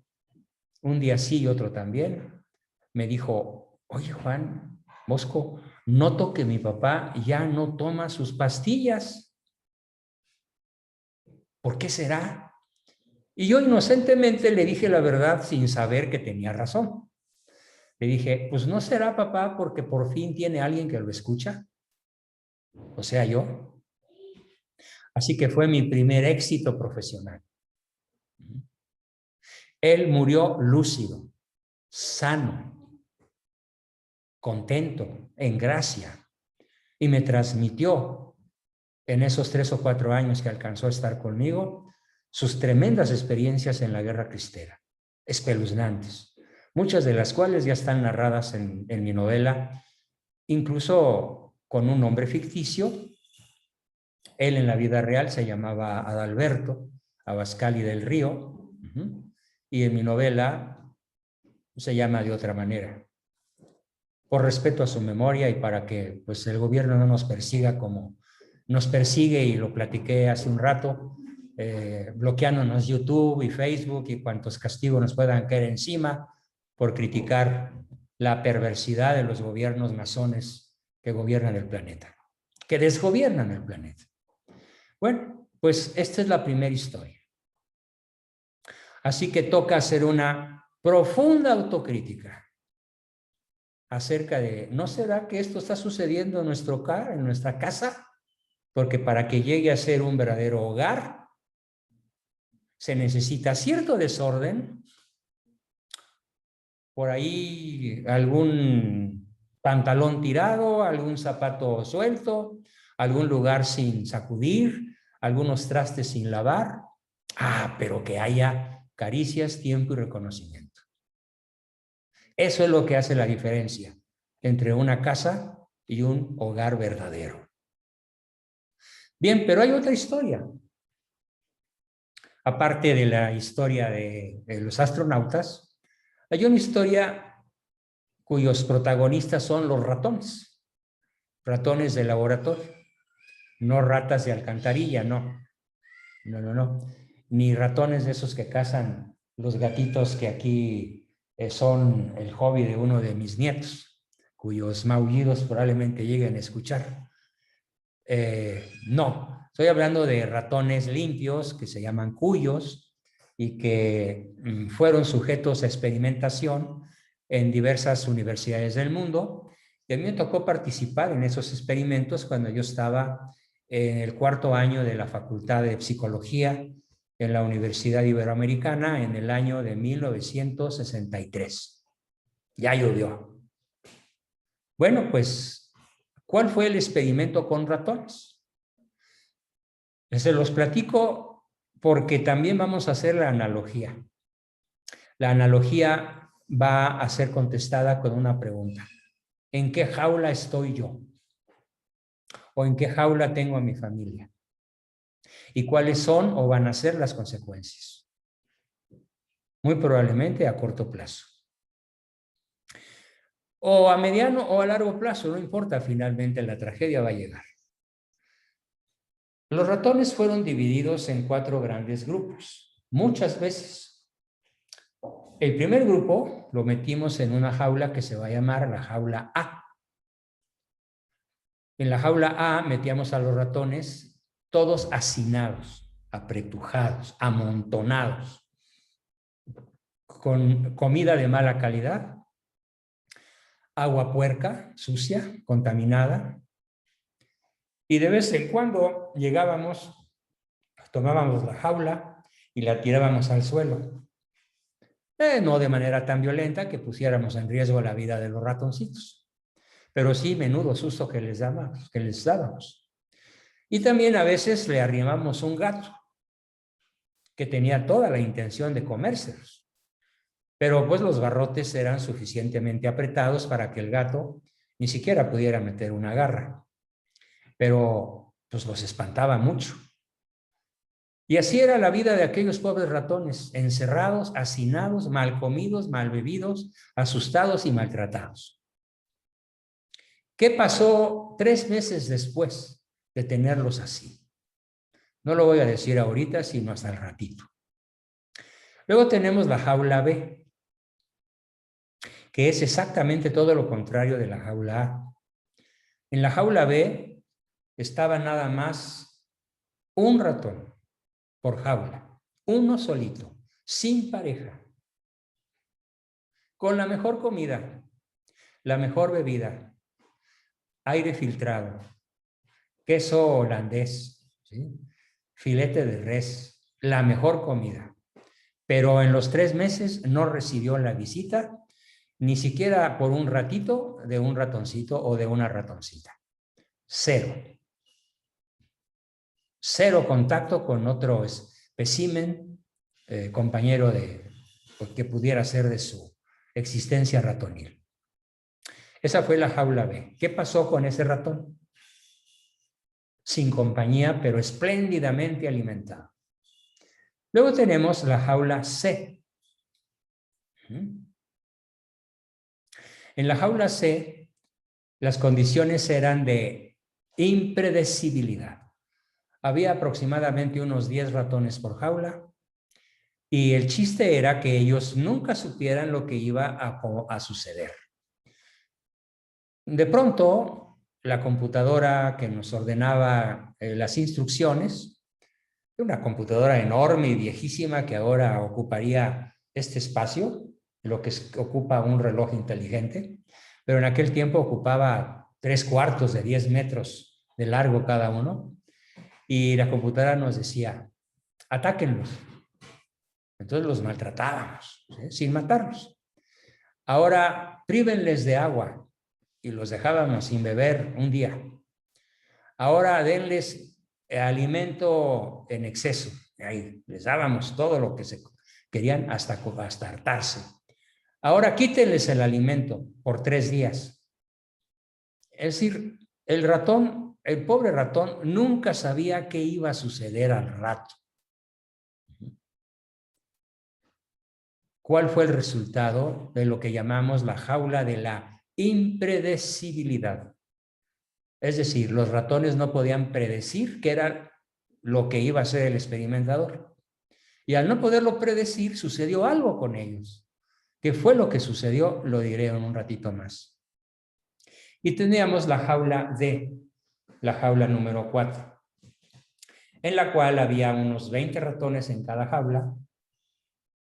[SPEAKER 1] un día sí y otro también, me dijo: oye, Juan Bosco, noto que mi papá ya no toma sus pastillas. ¿Por qué será? Y yo inocentemente le dije la verdad sin saber que tenía razón. Le dije: pues no será, papá, porque por fin tiene alguien que lo escucha, o sea, yo. Así que fue mi primer éxito profesional. Él murió lúcido, sano, contento, en gracia, y me transmitió en esos 3 o 4 años que alcanzó a estar conmigo sus tremendas experiencias en la guerra cristera, espeluznantes, muchas de las cuales ya están narradas en mi novela, incluso con un nombre ficticio. Él en la vida real se llamaba Adalberto Abascal del Río, y en mi novela se llama de otra manera, por respeto a su memoria y para que pues, el gobierno no nos persiga como nos persigue, y lo platiqué hace un rato, bloqueándonos YouTube y Facebook y cuantos castigos nos puedan caer encima por criticar la perversidad de los gobiernos masones que gobiernan el planeta, que desgobiernan el planeta. Bueno, pues esta es la primera historia. Así que toca hacer una profunda autocrítica acerca de, ¿no será que esto está sucediendo en nuestra casa? Porque para que llegue a ser un verdadero hogar, se necesita cierto desorden, por ahí algún pantalón tirado, algún zapato suelto, algún lugar sin sacudir, algunos trastes sin lavar. Pero que haya caricias, tiempo y reconocimiento. Eso es lo que hace la diferencia entre una casa y un hogar verdadero. Bien, pero hay otra historia. Aparte de la historia de los astronautas, hay una historia cuyos protagonistas son los ratones, ratones de laboratorio, no ratas de alcantarilla, no, ni ratones de esos que cazan los gatitos que aquí son el hobby de uno de mis nietos, cuyos maullidos probablemente lleguen a escuchar. No, estoy hablando de ratones limpios que se llaman cuyos y que fueron sujetos a experimentación en diversas universidades del mundo. Y a mí me tocó participar en esos experimentos cuando yo estaba en el 4º año de la Facultad de Psicología en la Universidad Iberoamericana en el año de 1963. Ya llovió. Bueno, pues, ¿cuál fue el experimento con ratones? Se los platico porque también vamos a hacer la analogía. La analogía va a ser contestada con una pregunta. ¿En qué jaula estoy yo? ¿O en qué jaula tengo a mi familia? ¿Y cuáles son o van a ser las consecuencias? Muy probablemente a corto plazo. O a mediano o a largo plazo, no importa, finalmente la tragedia va a llegar. Los ratones fueron divididos en 4 grandes grupos, muchas veces. El primer grupo lo metimos en una jaula que se va a llamar la jaula A. En la jaula A metíamos a los ratones todos hacinados, apretujados, amontonados, con comida de mala calidad, agua puerca, sucia, contaminada, y de vez en cuando llegábamos, tomábamos la jaula y la tirábamos al suelo. No de manera tan violenta que pusiéramos en riesgo la vida de los ratoncitos, pero sí menudo susto que les dábamos. Y también a veces le arrimamos un gato que tenía toda la intención de comérselos, pero pues los barrotes eran suficientemente apretados para que el gato ni siquiera pudiera meter una garra, pero pues los espantaba mucho. Y así era la vida de aquellos pobres ratones, encerrados, hacinados, mal comidos, mal bebidos, asustados y maltratados. ¿Qué pasó 3 meses después de tenerlos así? No lo voy a decir ahorita, sino hasta el ratito. Luego tenemos la jaula B, que es exactamente todo lo contrario de la jaula A. En la jaula B estaba nada más un ratón por jaula, uno solito, sin pareja, con la mejor comida, la mejor bebida, aire filtrado, queso holandés, ¿sí? Filete de res, la mejor comida. Pero en los 3 meses no recibió la visita, ni siquiera por un ratito de un ratoncito o de una ratoncita. Cero. Cero contacto con otro espécimen, compañero que pudiera ser de su existencia ratonil. Esa fue la jaula B. ¿Qué pasó con ese ratón? Sin compañía, pero espléndidamente alimentado. Luego tenemos la jaula C. En la jaula C, las condiciones eran de impredecibilidad. Había aproximadamente unos 10 ratones por jaula y el chiste era que ellos nunca supieran lo que iba a suceder. De pronto, la computadora que nos ordenaba las instrucciones, una computadora enorme y viejísima que ahora ocuparía este espacio, lo que ocupa un reloj inteligente, pero en aquel tiempo ocupaba 3/4 de 10 metros de largo cada uno, y la computadora nos decía, atáquenlos. Entonces los maltratábamos, ¿sí? Sin matarlos. Ahora prívenles de agua y los dejábamos sin beber un día. Ahora denles alimento en exceso. Ahí les dábamos todo lo que se querían hasta hartarse. Ahora quítenles el alimento por 3 días. Es decir, el ratón, el pobre ratón, nunca sabía qué iba a suceder al rato. ¿Cuál fue el resultado de lo que llamamos la jaula de la impredecibilidad? Es decir, los ratones no podían predecir qué era lo que iba a hacer el experimentador. Y al no poderlo predecir, sucedió algo con ellos. ¿Qué fue lo que sucedió? Lo diré en un ratito más. Y teníamos la jaula D. la jaula número 4, en la cual había unos 20 ratones en cada jaula.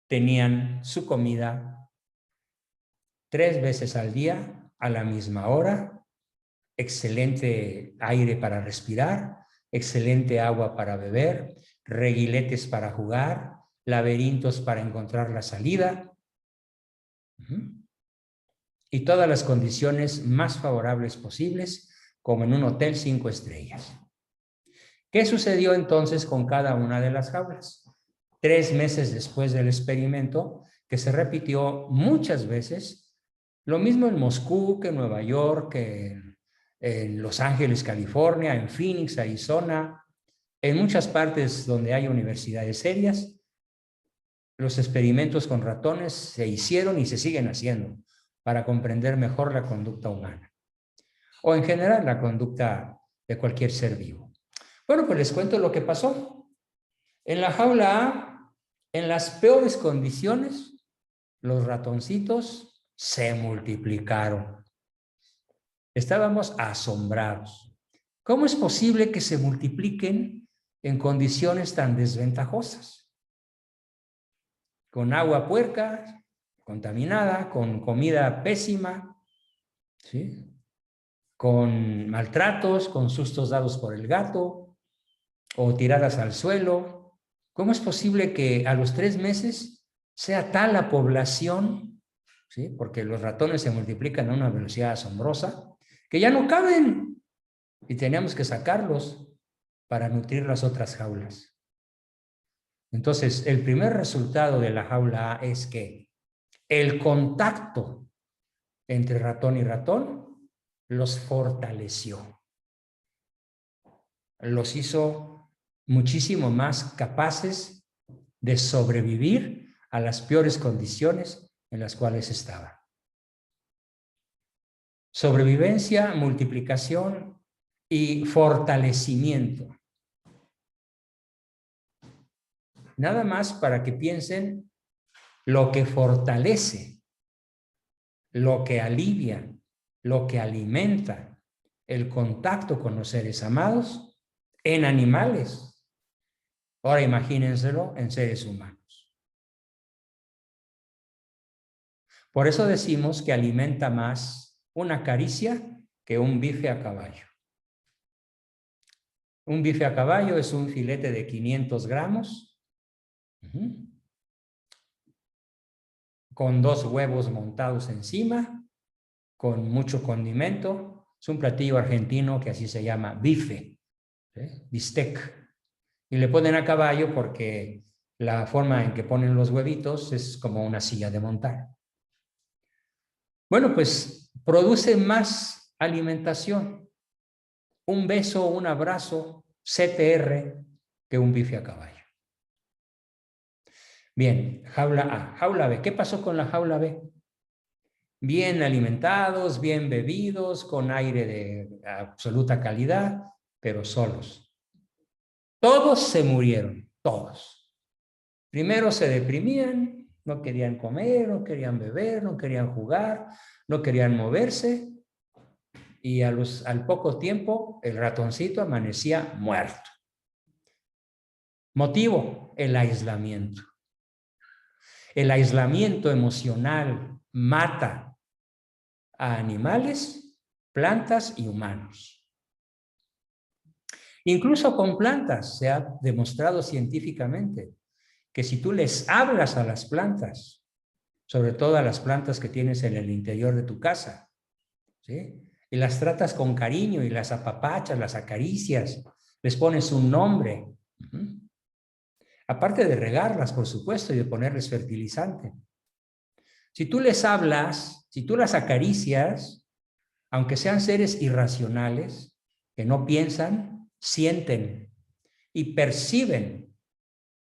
[SPEAKER 1] Tenían su comida 3 veces al día, a la misma hora, excelente aire para respirar, excelente agua para beber, reguiletes para jugar, laberintos para encontrar la salida, y todas las condiciones más favorables posibles, como en un hotel 5 estrellas. ¿Qué sucedió entonces con cada una de las jaulas? 3 meses después del experimento, que se repitió muchas veces, lo mismo en Moscú que en Nueva York, que en Los Ángeles, California, en Phoenix, Arizona, en muchas partes donde hay universidades serias, los experimentos con ratones se hicieron y se siguen haciendo para comprender mejor la conducta humana, o en general la conducta de cualquier ser vivo. Bueno, pues les cuento lo que pasó. En la jaula A, en las peores condiciones, los ratoncitos se multiplicaron. Estábamos asombrados. ¿Cómo es posible que se multipliquen en condiciones tan desventajosas? Con agua puerca, contaminada, con comida pésima, ¿sí? Con maltratos, con sustos dados por el gato o tiradas al suelo. ¿Cómo es posible que a los 3 meses sea tal la población, ¿sí? Porque los ratones se multiplican a una velocidad asombrosa, que ya no caben y teníamos que sacarlos para nutrir las otras jaulas? Entonces, el primer resultado de la jaula A es que el contacto entre ratón y ratón los fortaleció. Los hizo muchísimo más capaces de sobrevivir a las peores condiciones en las cuales estaban. Sobrevivencia, multiplicación y fortalecimiento. Nada más para que piensen lo que fortalece, lo que alivia, lo que alimenta el contacto con los seres amados en animales. Ahora imagínenselo en seres humanos. Por eso decimos que alimenta más una caricia que un bife a caballo. Un bife a caballo es un filete de 500 gramos, con 2 huevos montados encima, con mucho condimento. Es un platillo argentino que así se llama bife, ¿sí? Bistec. Y le ponen a caballo porque la forma en que ponen los huevitos es como una silla de montar. Bueno, pues produce más alimentación. Un beso, un abrazo, CTR, que un bife a caballo. Bien, jaula A. Jaula B. ¿Qué pasó con la jaula B? Bien alimentados, bien bebidos, con aire de absoluta calidad, pero solos. Todos se murieron, todos. Primero se deprimían, no querían comer, no querían beber, no querían jugar, no querían moverse, y al poco tiempo el ratoncito amanecía muerto. Motivo: el aislamiento. El aislamiento emocional mata a animales, plantas y humanos. Incluso con plantas se ha demostrado científicamente que si tú les hablas a las plantas, sobre todo a las plantas que tienes en el interior de tu casa, ¿sí? Y las tratas con cariño y las apapachas, las acaricias, les pones un nombre, aparte de regarlas, por supuesto, y de ponerles fertilizante. Si tú les hablas, si tú las acaricias, aunque sean seres irracionales, que no piensan, sienten y perciben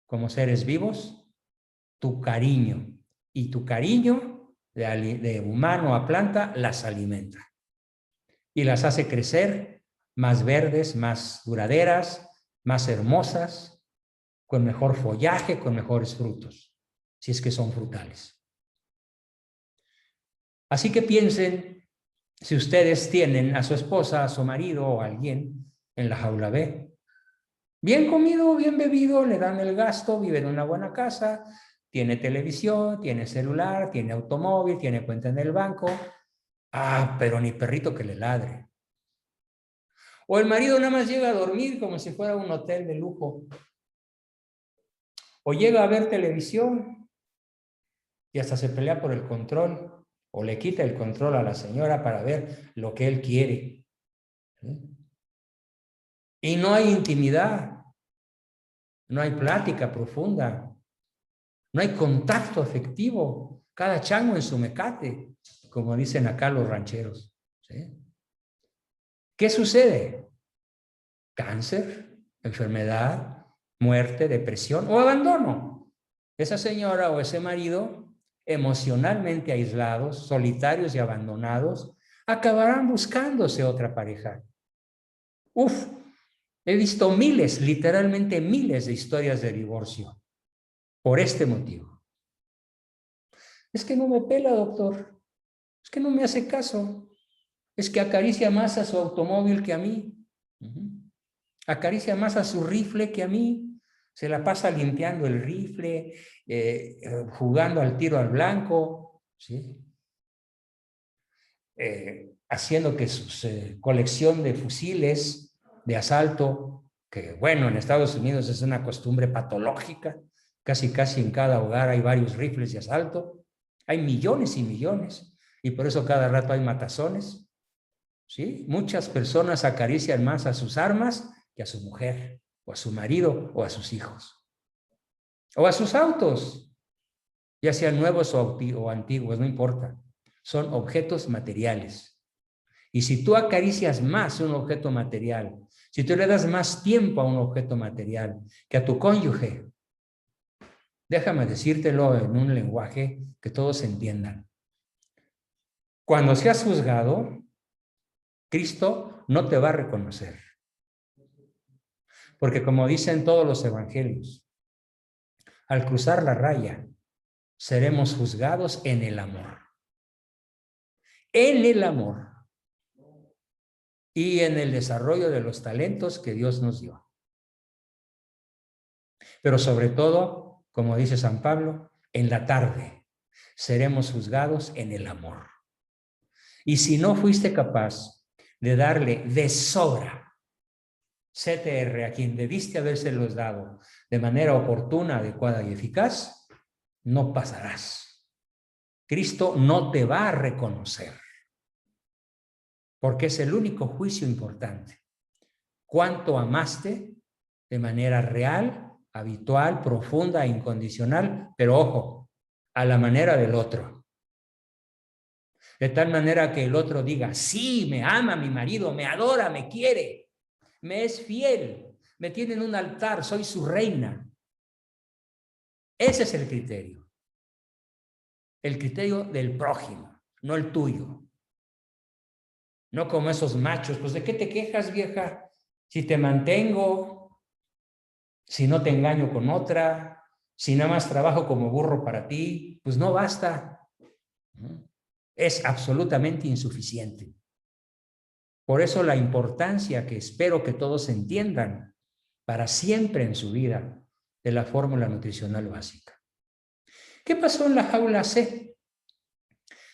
[SPEAKER 1] como seres vivos tu cariño, y tu cariño de humano a planta las alimenta y las hace crecer más verdes, más duraderas, más hermosas, con mejor follaje, con mejores frutos, si es que son frutales. Así que piensen, si ustedes tienen a su esposa, a su marido o a alguien en la jaula B. Bien comido, bien bebido, le dan el gasto, vive en una buena casa, tiene televisión, tiene celular, tiene automóvil, tiene cuenta en el banco. Ah, pero ni perrito que le ladre. O el marido nada más llega a dormir como si fuera un hotel de lujo. O llega a ver televisión y hasta se pelea por el control. O le quita el control a la señora para ver lo que él quiere. Y no hay intimidad. No hay plática profunda. No hay contacto afectivo. Cada chango en su mecate, como dicen acá los rancheros. ¿Sí? ¿Qué sucede? Cáncer, enfermedad, muerte, depresión o abandono. Esa señora o ese marido, emocionalmente aislados, solitarios y abandonados, acabarán buscándose otra pareja. Uf, he visto miles, literalmente miles de historias de divorcio por este motivo. Es que no me pela, doctor. Es que no me hace caso. Es que acaricia más a su automóvil que a mí. Acaricia más a su rifle que a mí. Se la pasa limpiando el rifle, jugando al tiro al blanco, ¿sí? Haciendo que su colección de fusiles de asalto, que bueno, en Estados Unidos es una costumbre patológica, casi en cada hogar hay varios rifles de asalto, hay millones y millones, y por eso cada rato hay matazones, ¿sí? Muchas personas acarician más a sus armas que a su mujer, o a su marido, o a sus hijos, o a sus autos, ya sean nuevos o antiguos, no importa, son objetos materiales. Y si tú acaricias más un objeto material, si tú le das más tiempo a un objeto material que a tu cónyuge, déjame decírtelo en un lenguaje que todos entiendan. Cuando seas juzgado, Cristo no te va a reconocer. Porque como dicen todos los evangelios, al cruzar la raya, seremos juzgados en el amor. En el amor. Y en el desarrollo de los talentos que Dios nos dio. Pero sobre todo, como dice San Pablo, en la tarde seremos juzgados en el amor. Y si no fuiste capaz de darle de sobra CTR a quien debiste habérselos dado de manera oportuna, adecuada y eficaz, no pasarás. Cristo no te va a reconocer, porque es el único juicio importante. ¿Cuánto amaste de manera real, habitual, profunda e incondicional? Pero ojo, a la manera del otro. De tal manera que el otro diga, sí, me ama mi marido, me adora, me quiere, me es fiel, me tiene en un altar, soy su reina. Ese es el criterio. El criterio del prójimo, no el tuyo. No como esos machos, pues ¿de qué te quejas, vieja? Si te mantengo, si no te engaño con otra, si nada más trabajo como burro para ti, pues no basta. Es absolutamente insuficiente. Por eso la importancia que espero que todos entiendan para siempre en su vida de la fórmula nutricional básica. ¿Qué pasó en la jaula C?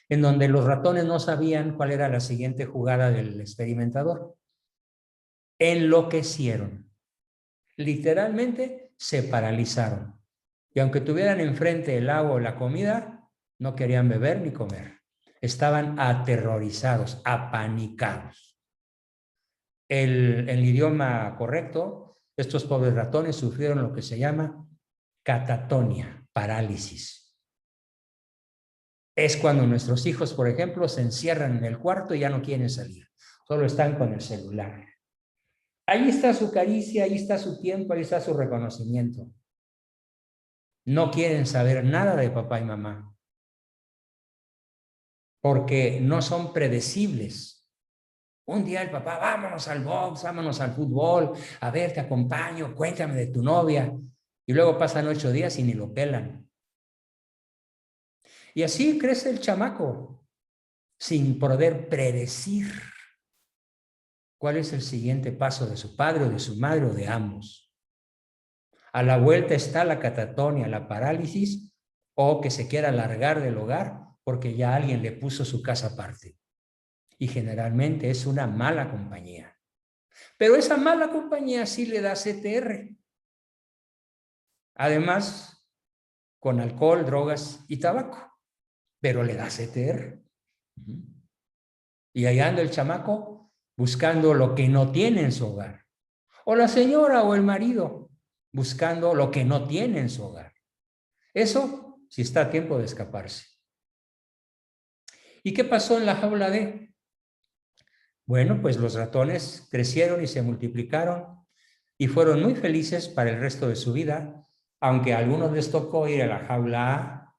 [SPEAKER 1] En donde los ratones no sabían cuál era la siguiente jugada del experimentador. Enloquecieron. Literalmente se paralizaron. Y aunque tuvieran enfrente el agua o la comida, no querían beber ni comer. Estaban aterrorizados, apanicados. En el idioma correcto, estos pobres ratones sufrieron lo que se llama catatonia, parálisis. Es cuando nuestros hijos, por ejemplo, se encierran en el cuarto y ya no quieren salir. Solo están con el celular. Ahí está su caricia, ahí está su tiempo, ahí está su reconocimiento. No quieren saber nada de papá y mamá. Porque no son predecibles. Un día el papá, vámonos al box, vámonos al fútbol, a ver, te acompaño, cuéntame de tu novia. Y luego pasan 8 días y ni lo pelan. Y así crece el chamaco, sin poder predecir. ¿cuál es el siguiente paso de su padre o de su madre o de ambos? A la vuelta está la catatonia, la parálisis, o que se quiera largar del hogar porque ya alguien le puso su casa aparte. Y generalmente es una mala compañía. Pero esa mala compañía sí le da CTR. Además, con alcohol, drogas y tabaco. Pero le da CTR. Y ahí anda el chamaco buscando lo que no tiene en su hogar. O la señora o el marido buscando lo que no tiene en su hogar. Eso sí está a tiempo de escaparse. ¿Y qué pasó en la jaula D? Bueno, pues los ratones crecieron y se multiplicaron y fueron muy felices para el resto de su vida, aunque a algunos les tocó ir a la jaula A,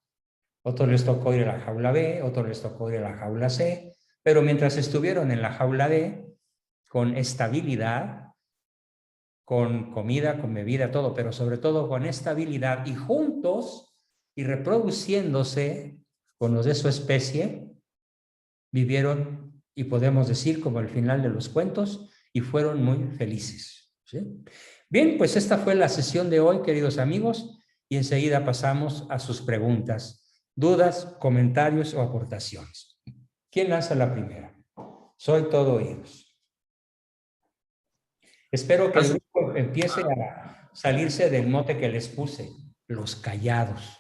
[SPEAKER 1] otros les tocó ir a la jaula B, otros les tocó ir a la jaula C, pero mientras estuvieron en la jaula D, con estabilidad, con comida, con bebida, todo, pero sobre todo con estabilidad y juntos y reproduciéndose con los de su especie, vivieron, y podemos decir como el final de los cuentos, y fueron muy felices. ¿Sí? Bien, pues esta fue la sesión de hoy, queridos amigos, y enseguida pasamos a sus preguntas, dudas, comentarios o aportaciones. ¿Quién lanza la primera? Soy todo oídos. Espero que el grupo empiece a salirse del mote que les puse, los callados.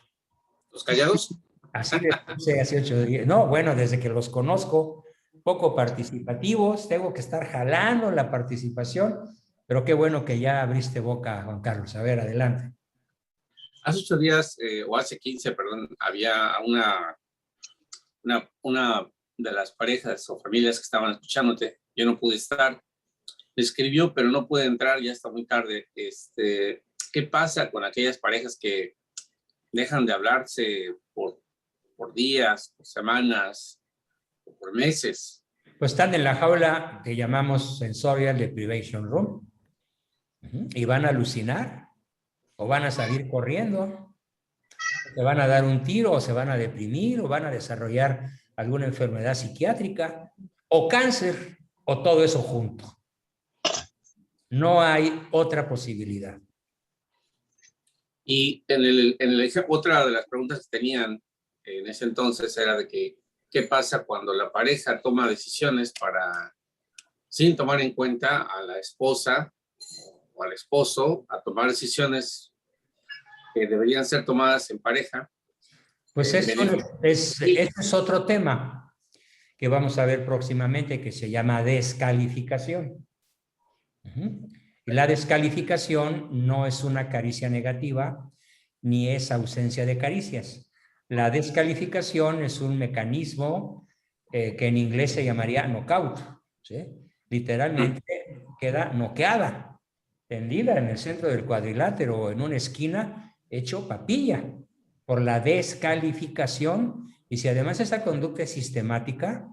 [SPEAKER 2] ¿Los callados?
[SPEAKER 1] Así les puse hace 8 días. No, bueno, desde que los conozco, poco participativos, tengo que estar jalando la participación, pero qué bueno que ya abriste boca, Juan Carlos. A ver, adelante.
[SPEAKER 2] Hace 8 días, o hace 15, perdón, había una de las parejas o familias que estaban escuchándote. Yo no pude estar. Me escribió, pero no pude entrar, ya está muy tarde. ¿Qué pasa con aquellas parejas que dejan de hablarse por días, por semanas, o por meses?
[SPEAKER 1] Pues están en la jaula que llamamos Sensorial Deprivation Room y van a alucinar o van a salir corriendo, se van a dar un tiro o se van a deprimir o van a desarrollar alguna enfermedad psiquiátrica o cáncer o todo eso junto. No hay otra posibilidad.
[SPEAKER 2] Y otra de las preguntas que tenían en ese entonces era de que, ¿qué pasa cuando la pareja toma decisiones sin tomar en cuenta a la esposa o al esposo, a tomar decisiones que deberían ser tomadas en pareja?
[SPEAKER 1] Pues ese es otro tema que vamos a ver próximamente, que se llama descalificación. Y la descalificación no es una caricia negativa, ni es ausencia de caricias. La descalificación es un mecanismo que en inglés se llamaría knockout. ¿Sí? Literalmente queda noqueada, tendida en el centro del cuadrilátero o en una esquina, hecho papilla por la descalificación. Y si además esa conducta es sistemática,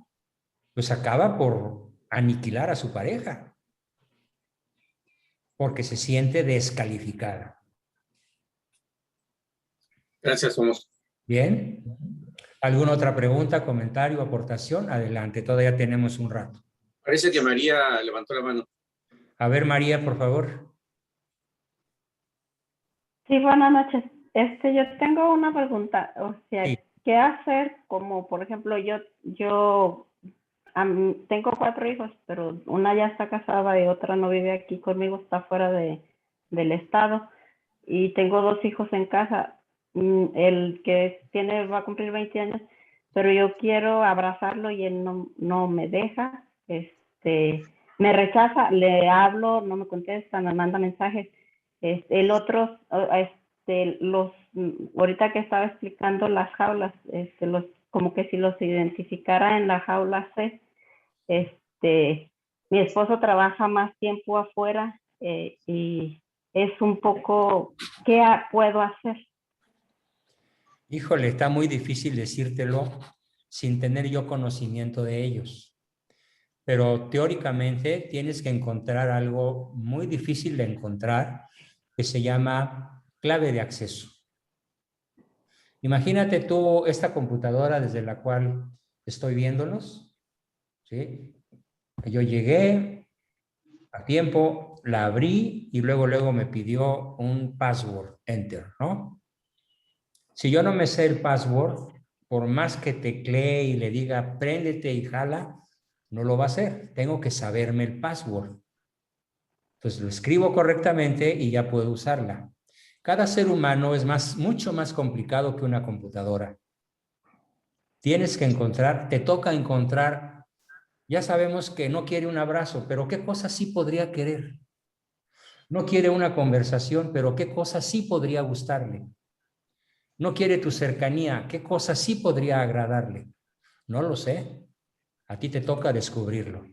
[SPEAKER 1] pues acaba por aniquilar a su pareja, porque se siente descalificada.
[SPEAKER 2] Gracias, somos.
[SPEAKER 1] Bien. ¿Alguna otra pregunta, comentario, aportación? Adelante, todavía tenemos un rato.
[SPEAKER 2] Parece que María levantó la mano.
[SPEAKER 1] A ver, María, por favor.
[SPEAKER 3] Sí, buenas noches. Yo tengo una pregunta, o sea,
[SPEAKER 1] Sí.
[SPEAKER 3] ¿qué hacer? Como, por ejemplo, yo tengo 4 hijos, pero una ya está casada y otra no vive aquí conmigo, está fuera del estado, y tengo 2 hijos en casa. El que va a cumplir 20 años, pero yo quiero abrazarlo y él no me deja, me rechaza, le hablo, no me contesta, me manda mensajes. El otro, ahorita que estaba explicando las jaulas, como que si los identificara en la jaula C. Mi esposo trabaja más tiempo afuera y es un poco, ¿qué puedo hacer?
[SPEAKER 1] Híjole, está muy difícil decírtelo sin tener yo conocimiento de ellos. Pero teóricamente tienes que encontrar algo muy difícil de encontrar que se llama clave de acceso. Imagínate tú esta computadora desde la cual estoy viéndolos, ¿sí? Yo llegué, a tiempo, la abrí y luego me pidió un password, enter, ¿no? Si yo no me sé el password, por más que teclee y le diga, préndete y jala, no lo va a hacer. Tengo que saberme el password. Entonces lo escribo correctamente y ya puedo usarla. Cada ser humano es mucho más complicado que una computadora. Tienes que encontrar, te toca encontrar, ya sabemos que no quiere un abrazo, pero ¿qué cosa sí podría querer? No quiere una conversación, pero ¿qué cosa sí podría gustarle? No quiere tu cercanía, ¿qué cosa sí podría agradarle? No lo sé. A ti te toca descubrirlo.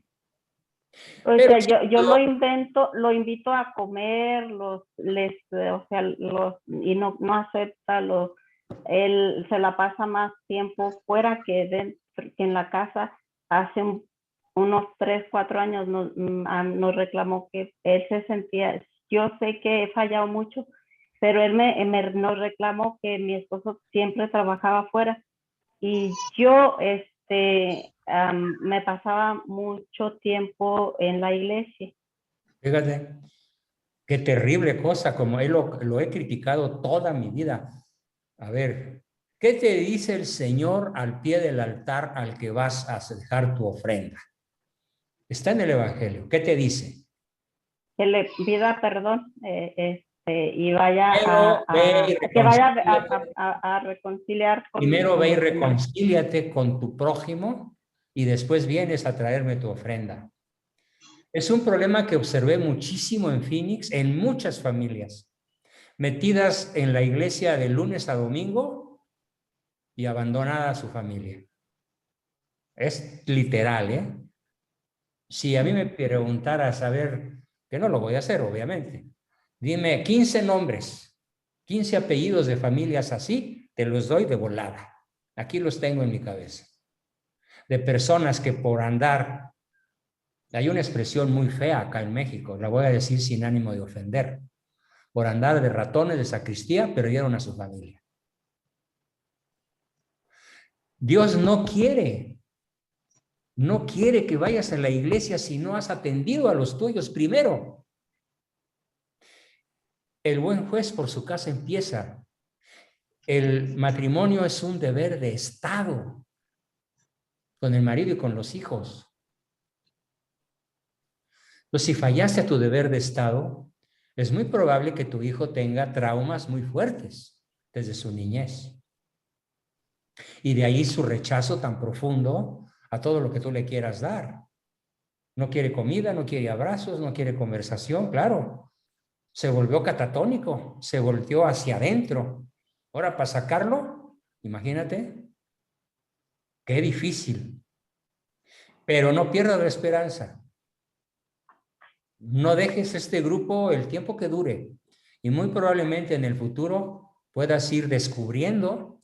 [SPEAKER 3] O
[SPEAKER 1] Pero
[SPEAKER 3] sea,
[SPEAKER 1] sí,
[SPEAKER 3] yo lo invito a comer, o sea, y no acepta él se la pasa más tiempo fuera que en la casa. Hace unos 3, 4 años nos reclamó que él se sentía, yo sé que he fallado mucho, pero él nos reclamó que mi esposo siempre trabajaba fuera y yo, me pasaba mucho tiempo en la iglesia.
[SPEAKER 1] fíjate, qué terrible cosa, como él lo he criticado toda mi vida. A ver, ¿qué te dice el Señor al pie del altar al que vas a dejar tu ofrenda? Está en el Evangelio. ¿Qué te dice?
[SPEAKER 3] Que le pida perdón, y vaya
[SPEAKER 1] Primero ve y
[SPEAKER 3] que vaya
[SPEAKER 1] reconcíliate.
[SPEAKER 3] a reconciliar
[SPEAKER 1] Primero
[SPEAKER 3] con
[SPEAKER 1] ve y
[SPEAKER 3] los demás.
[SPEAKER 1] reconcíliate con tu prójimo y después vienes a traerme tu ofrenda. Es un problema que observé muchísimo en Phoenix, en muchas familias, metidas en la iglesia de lunes a domingo y abandonada a su familia. Es literal, ¿eh? Si a mí me preguntara saber, que no lo voy a hacer, obviamente, dime 15 nombres, 15 apellidos de familias así, te los doy de volada. Aquí los tengo en mi cabeza. De personas que por andar, hay una expresión muy fea acá en México, la voy a decir sin ánimo de ofender, por andar de ratones de sacristía, perdieron a su familia. Dios no quiere que vayas a la iglesia si no has atendido a los tuyos primero. El buen juez por su casa empieza. El matrimonio es un deber de Estado con el marido y con los hijos. Entonces, si fallaste a tu deber de Estado, es muy probable que tu hijo tenga traumas muy fuertes desde su niñez. Y de ahí su rechazo tan profundo a todo lo que tú le quieras dar. No quiere comida, no quiere abrazos, no quiere conversación, claro. Se volvió catatónico, se volteó hacia adentro. Ahora, para sacarlo, imagínate, qué difícil. Pero no pierdas la esperanza. No dejes este grupo el tiempo que dure. Y muy probablemente en el futuro puedas ir descubriendo,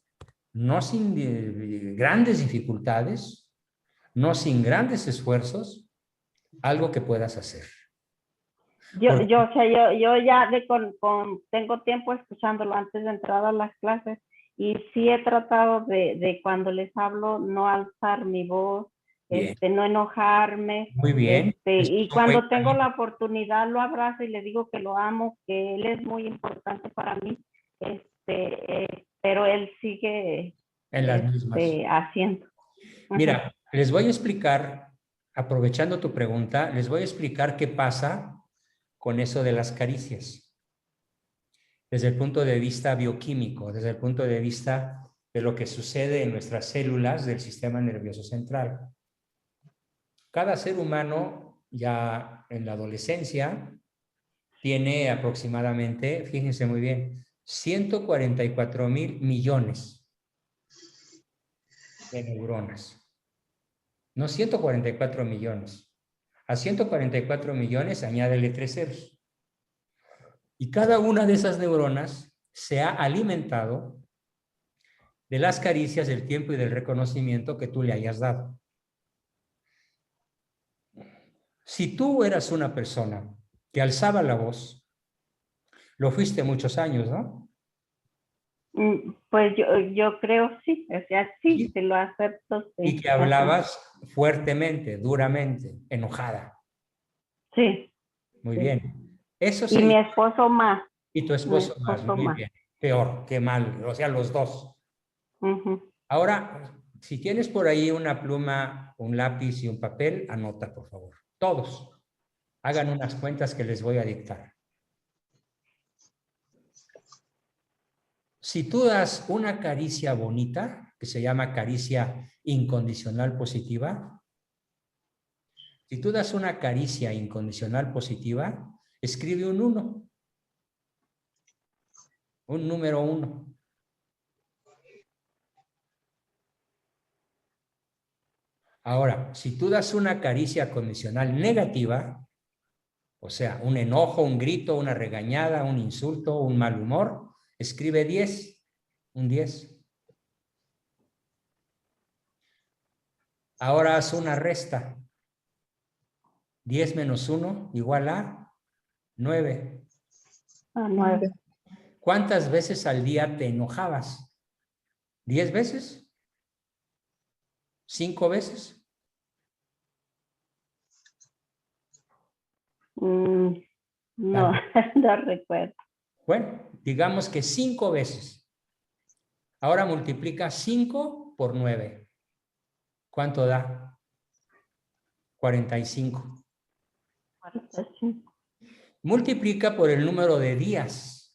[SPEAKER 1] no sin grandes dificultades, no sin grandes esfuerzos, algo que puedas hacer. Porque,
[SPEAKER 3] O sea, yo ya tengo tiempo escuchándolo antes de entrar a las clases y sí he tratado de cuando les hablo no alzar mi voz,
[SPEAKER 1] bien,
[SPEAKER 3] no enojarme,
[SPEAKER 1] muy bien. Es
[SPEAKER 3] y
[SPEAKER 1] un buen
[SPEAKER 3] cuando tengo la
[SPEAKER 1] camino
[SPEAKER 3] oportunidad lo abrazo y le digo que lo amo, que él es muy importante para mí, pero él sigue,
[SPEAKER 1] en las mismas.
[SPEAKER 3] haciendo. Ajá.
[SPEAKER 1] Mira, les voy a explicar, aprovechando tu pregunta, les voy a explicar qué pasa con eso de las caricias, desde el punto de vista bioquímico, desde el punto de vista de lo que sucede en nuestras células del sistema nervioso central. Cada ser humano ya en la adolescencia tiene aproximadamente, fíjense muy bien, 144,000 millones de neuronas. No 144 millones. A 144 millones añádele 3 ceros. Y cada una de esas neuronas se ha alimentado de las caricias, del tiempo y del reconocimiento que tú le hayas dado. Si tú eras una persona que alzaba la voz, lo fuiste muchos años, ¿no?
[SPEAKER 3] Pues yo creo sí, o sea, sí,
[SPEAKER 1] Sí.
[SPEAKER 3] te lo acepto,
[SPEAKER 1] Y
[SPEAKER 3] sí.
[SPEAKER 1] que
[SPEAKER 3] Ajá.
[SPEAKER 1] hablabas fuertemente, duramente, enojada.
[SPEAKER 3] Sí.
[SPEAKER 1] Muy bien. Eso
[SPEAKER 3] Y mi
[SPEAKER 1] sí.
[SPEAKER 3] esposo más.
[SPEAKER 1] Y tu esposo más. Muy bien. Peor, qué mal. O sea, los dos.
[SPEAKER 3] Ujú.
[SPEAKER 1] Ahora, si tienes por ahí una pluma, un lápiz y un papel, anota, por favor. Todos. Hagan unas cuentas que les voy a dictar. Si tú das una caricia bonita, que se llama caricia incondicional positiva, si tú das una caricia incondicional positiva, escribe un 1, un número 1. Ahora, si tú das una caricia condicional negativa, o sea, un enojo, un grito, una regañada, un insulto, un mal humor, escribe 10, un 10. Ahora haz una resta. 10 menos 1 igual a 9.
[SPEAKER 3] A 9.
[SPEAKER 1] ¿Cuántas veces al día te enojabas? ¿10 veces? ¿5 veces?
[SPEAKER 3] No, no recuerdo.
[SPEAKER 1] Bueno, digamos que 5 veces. Ahora multiplica 5 por 9. ¿Cuánto da? 45.
[SPEAKER 3] 45.
[SPEAKER 1] Multiplica por el número de días,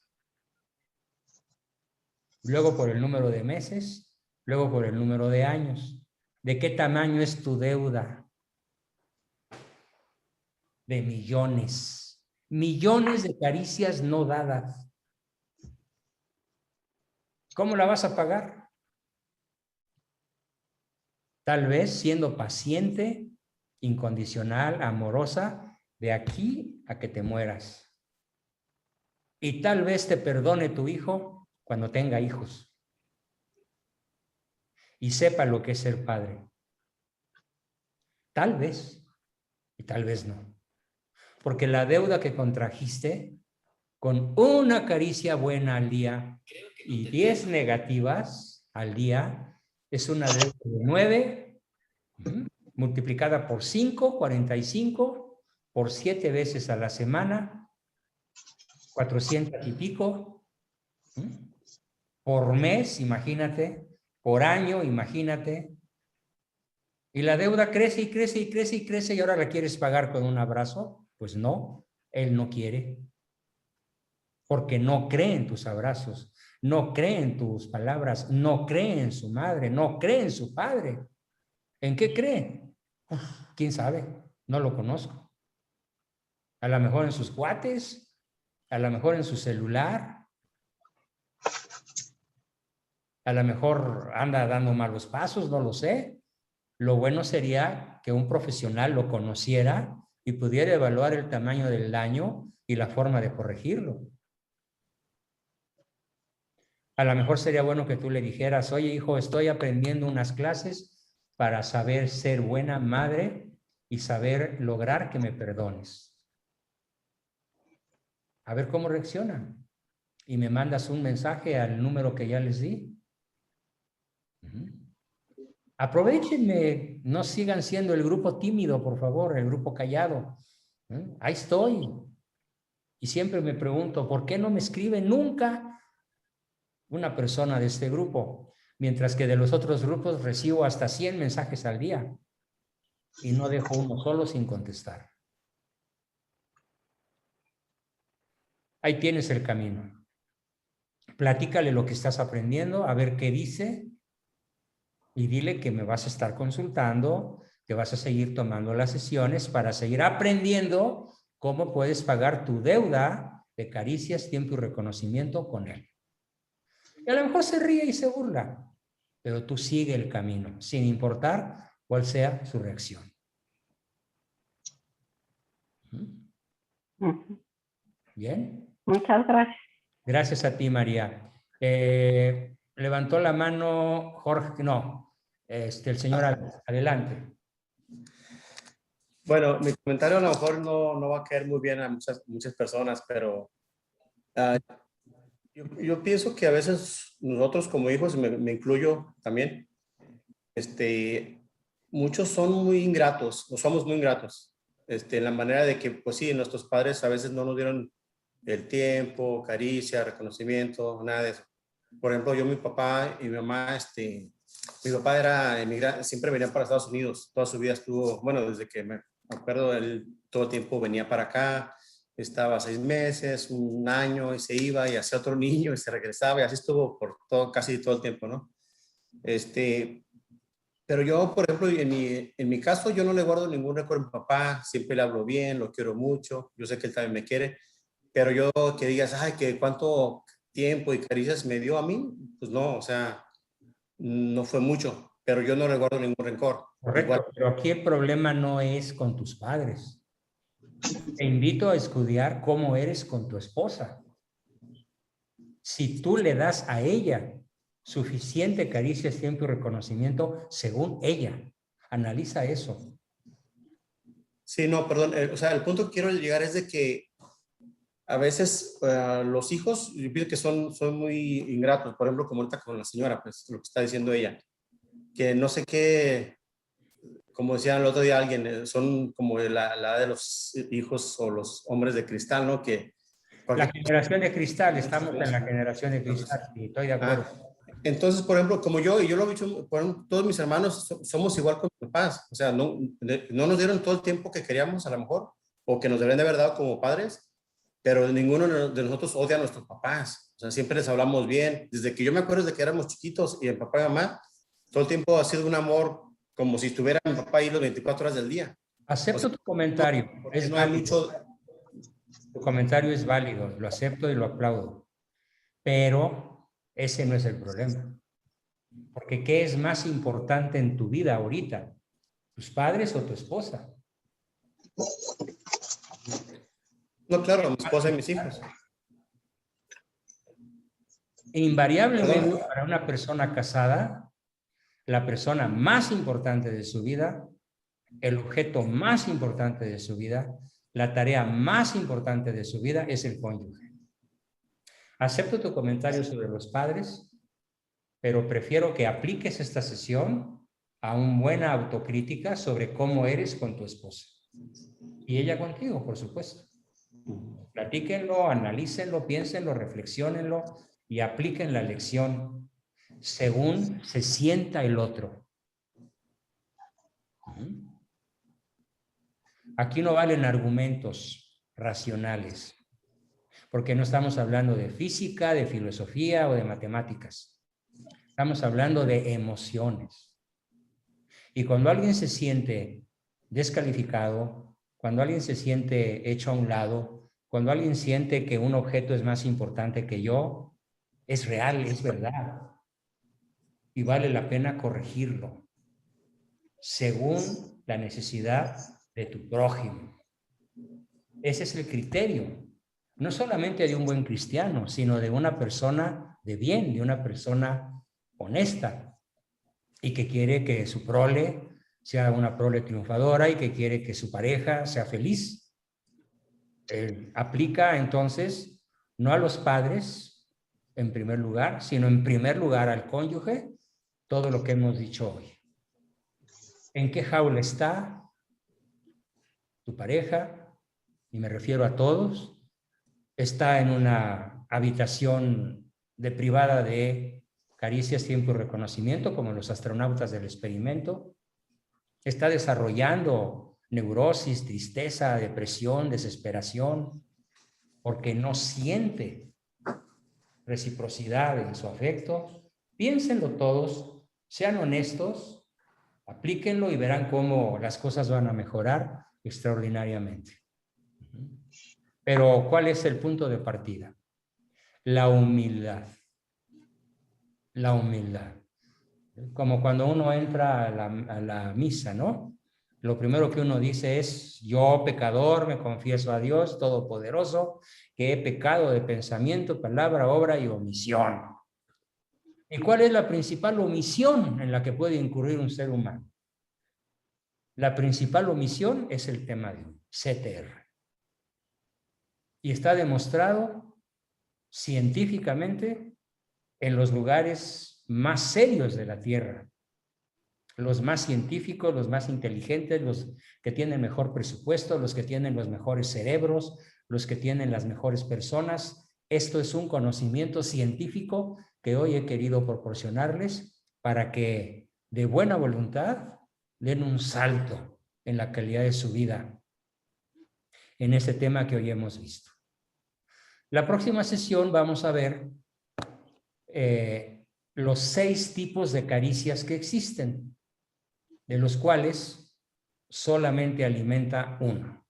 [SPEAKER 1] luego por el número de meses, luego por el número de años. ¿De qué tamaño es tu deuda? De millones. Millones de caricias no dadas. ¿Cómo la vas a pagar? Tal vez siendo paciente, incondicional, amorosa, de aquí a que te mueras. Y tal vez te perdone tu hijo cuando tenga hijos. Y sepa lo que es ser padre. Tal vez, y tal vez no. Porque la deuda que contrajiste con una caricia buena al día y 10 negativas al día es una deuda de 9 multiplicada por 5, 45, por 7 veces a la semana, 400 y pico, por mes, imagínate, por año, imagínate. Y la deuda crece y crece y crece y crece y ahora la quieres pagar con un abrazo. Pues no, él no quiere. Porque no cree en tus abrazos, no cree en tus palabras, no cree en su madre, no cree en su padre. ¿En qué cree? ¿Quién sabe? No lo conozco. A lo mejor en sus cuates, a lo mejor en su celular, a lo mejor anda dando malos pasos, no lo sé. Lo bueno sería que un profesional lo conociera y pudiera evaluar el tamaño del daño y la forma de corregirlo. A lo mejor sería bueno que tú le dijeras, oye hijo, estoy aprendiendo unas clases para saber ser buena madre y saber lograr que me perdones. A ver cómo reaccionan. Y me mandas un mensaje al número que ya les di. Aprovechenme, no sigan siendo el grupo tímido, por favor, el grupo callado. Ahí estoy. Y siempre me pregunto, ¿por qué no me escribe nunca una persona de este grupo? Mientras que de los otros grupos recibo hasta 100 mensajes al día y no dejo uno solo sin contestar. Ahí tienes el camino. Platícale lo que estás aprendiendo, a ver qué dice y dile que me vas a estar consultando, que vas a seguir tomando las sesiones para seguir aprendiendo cómo puedes pagar tu deuda de caricias, tiempo y reconocimiento con él. Y a lo mejor se ríe y se burla, pero tú sigue el camino, sin importar cuál sea su reacción. ¿Bien?
[SPEAKER 3] Muchas gracias.
[SPEAKER 1] Gracias a ti, María. Levantó la mano Jorge, no, el señor adelante.
[SPEAKER 4] Bueno, mi comentario a lo mejor no va a caer muy bien a muchas personas, pero yo pienso que a veces nosotros como hijos, me incluyo también, muchos son muy ingratos, o somos muy ingratos. en la manera de que, pues sí, nuestros padres a veces no nos dieron el tiempo, caricia, reconocimiento, nada de eso. Por ejemplo, yo, mi papá y mi mamá, mi papá era emigrante, siempre venía para Estados Unidos, toda su vida estuvo, bueno, desde que me acuerdo, él todo el tiempo venía para acá, estaba 6 meses, un año y se iba y hacía otro niño y se regresaba y así estuvo por todo, casi todo el tiempo, ¿no? Pero yo, por ejemplo, en mi caso, yo no le guardo ningún recuerdo a mi papá, siempre le hablo bien, lo quiero mucho, yo sé que él también me quiere, pero yo que digas, ay, que cuánto tiempo y caricias me dio a mí, pues no, o sea, no fue mucho, pero yo no le guardo ningún rencor.
[SPEAKER 1] Correcto,
[SPEAKER 4] Igual,
[SPEAKER 1] pero aquí el problema no es con tus padres. Te invito a estudiar cómo eres con tu esposa. Si tú le das a ella suficiente caricia, tiempo y reconocimiento según ella, analiza eso.
[SPEAKER 4] sí, no, perdón, o sea, el punto que quiero llegar es de que a veces los hijos, yo pienso que son muy ingratos, por ejemplo, como ahorita con la señora, pues lo que está diciendo ella, que no sé qué, como decía el otro día alguien, son como la edad de los hijos o los hombres de cristal, ¿no? Que
[SPEAKER 1] La generación de cristal, estamos en la generación de cristal, sí, estoy de acuerdo.
[SPEAKER 4] Entonces, por ejemplo, como yo, y yo lo he dicho, por ejemplo, todos mis hermanos somos igual con mis papás, o sea, no nos dieron todo el tiempo que queríamos a lo mejor, o que nos deberían de haber dado como padres, pero ninguno de nosotros odia a nuestros papás, o sea, siempre les hablamos bien, desde que yo me acuerdo de que éramos chiquitos y el papá y mamá, todo el tiempo ha sido un amor como si estuviera mi papá ahí las 24 horas del día.
[SPEAKER 1] Acepto tu comentario, es
[SPEAKER 4] No hay
[SPEAKER 1] válido.
[SPEAKER 4] mucho...
[SPEAKER 1] Tu comentario es válido, lo acepto y lo aplaudo, pero ese no es el problema. Porque ¿qué es más importante en tu vida ahorita? ¿Tus padres o tu esposa?
[SPEAKER 4] No, claro, mi esposa y mis hijos.
[SPEAKER 1] Invariablemente para una persona casada, la persona más importante de su vida, el objeto más importante de su vida, la tarea más importante de su vida es el cónyuge. Acepto tu comentario sobre los padres, pero prefiero que apliques esta sesión a una buena autocrítica sobre cómo eres con tu esposa. Y ella contigo, por supuesto. Platíquenlo, analícenlo, piénsenlo, reflexiónenlo y apliquen la lección según se sienta el otro. Aquí no valen argumentos racionales, porque no estamos hablando de física, de filosofía o de matemáticas. Estamos hablando de emociones. Y cuando alguien se siente descalificado, cuando alguien se siente hecho a un lado, cuando alguien siente que un objeto es más importante que yo, es real, es verdad. Y vale la pena corregirlo según la necesidad de tu prójimo. Ese es el criterio, no solamente de un buen cristiano, sino de una persona de bien, de una persona honesta y que quiere que su prole sea una prole triunfadora y que quiere que su pareja sea feliz. Aplica entonces no a los padres en primer lugar, sino en primer lugar al cónyuge, todo lo que hemos dicho hoy. ¿En qué jaula está tu pareja? Y me refiero a todos. Está en una habitación privada de caricias, tiempo y reconocimiento, como los astronautas del experimento. Está desarrollando neurosis, tristeza, depresión, desesperación, porque no siente reciprocidad en su afecto. Piénsenlo todos, sean honestos, aplíquenlo y verán cómo las cosas van a mejorar extraordinariamente. Pero, ¿cuál es el punto de partida? La humildad. La humildad. Como cuando uno entra a la misa, ¿no? Lo primero que uno dice es, yo pecador me confieso a Dios Todopoderoso, que he pecado de pensamiento, palabra, obra y omisión. ¿Y cuál es la principal omisión en la que puede incurrir un ser humano? La principal omisión es el tema de un CTR. Y está demostrado científicamente en los lugares más serios de la Tierra. los más científicos, los más inteligentes, los que tienen mejor presupuesto, los que tienen los mejores cerebros, los que tienen las mejores personas. Esto es un conocimiento científico que hoy he querido proporcionarles para que de buena voluntad den un salto en la calidad de su vida en ese tema que hoy hemos visto. La próxima sesión vamos a ver los 6 tipos de caricias que existen, de los cuales solamente alimenta uno.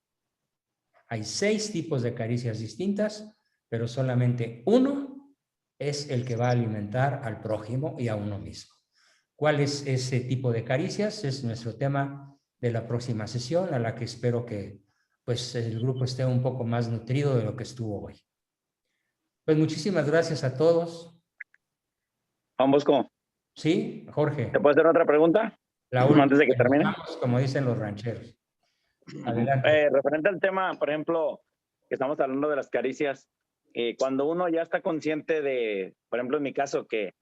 [SPEAKER 1] Hay 6 tipos de caricias distintas, pero solamente uno es el que va a alimentar al prójimo y a uno mismo. ¿Cuál es ese tipo de caricias? Es nuestro tema de la próxima sesión, a la que espero que pues, el grupo esté un poco más nutrido de lo que estuvo hoy. Pues muchísimas gracias a todos.
[SPEAKER 5] Juan Bosco,
[SPEAKER 1] Sí, Jorge.
[SPEAKER 5] ¿te puedo hacer otra pregunta?
[SPEAKER 1] La última,
[SPEAKER 5] Antes de que termine.
[SPEAKER 1] como dicen los rancheros. Adelante.
[SPEAKER 5] Referente al tema, por ejemplo, que estamos hablando de las caricias, cuando uno ya está consciente de, por ejemplo, en mi caso, que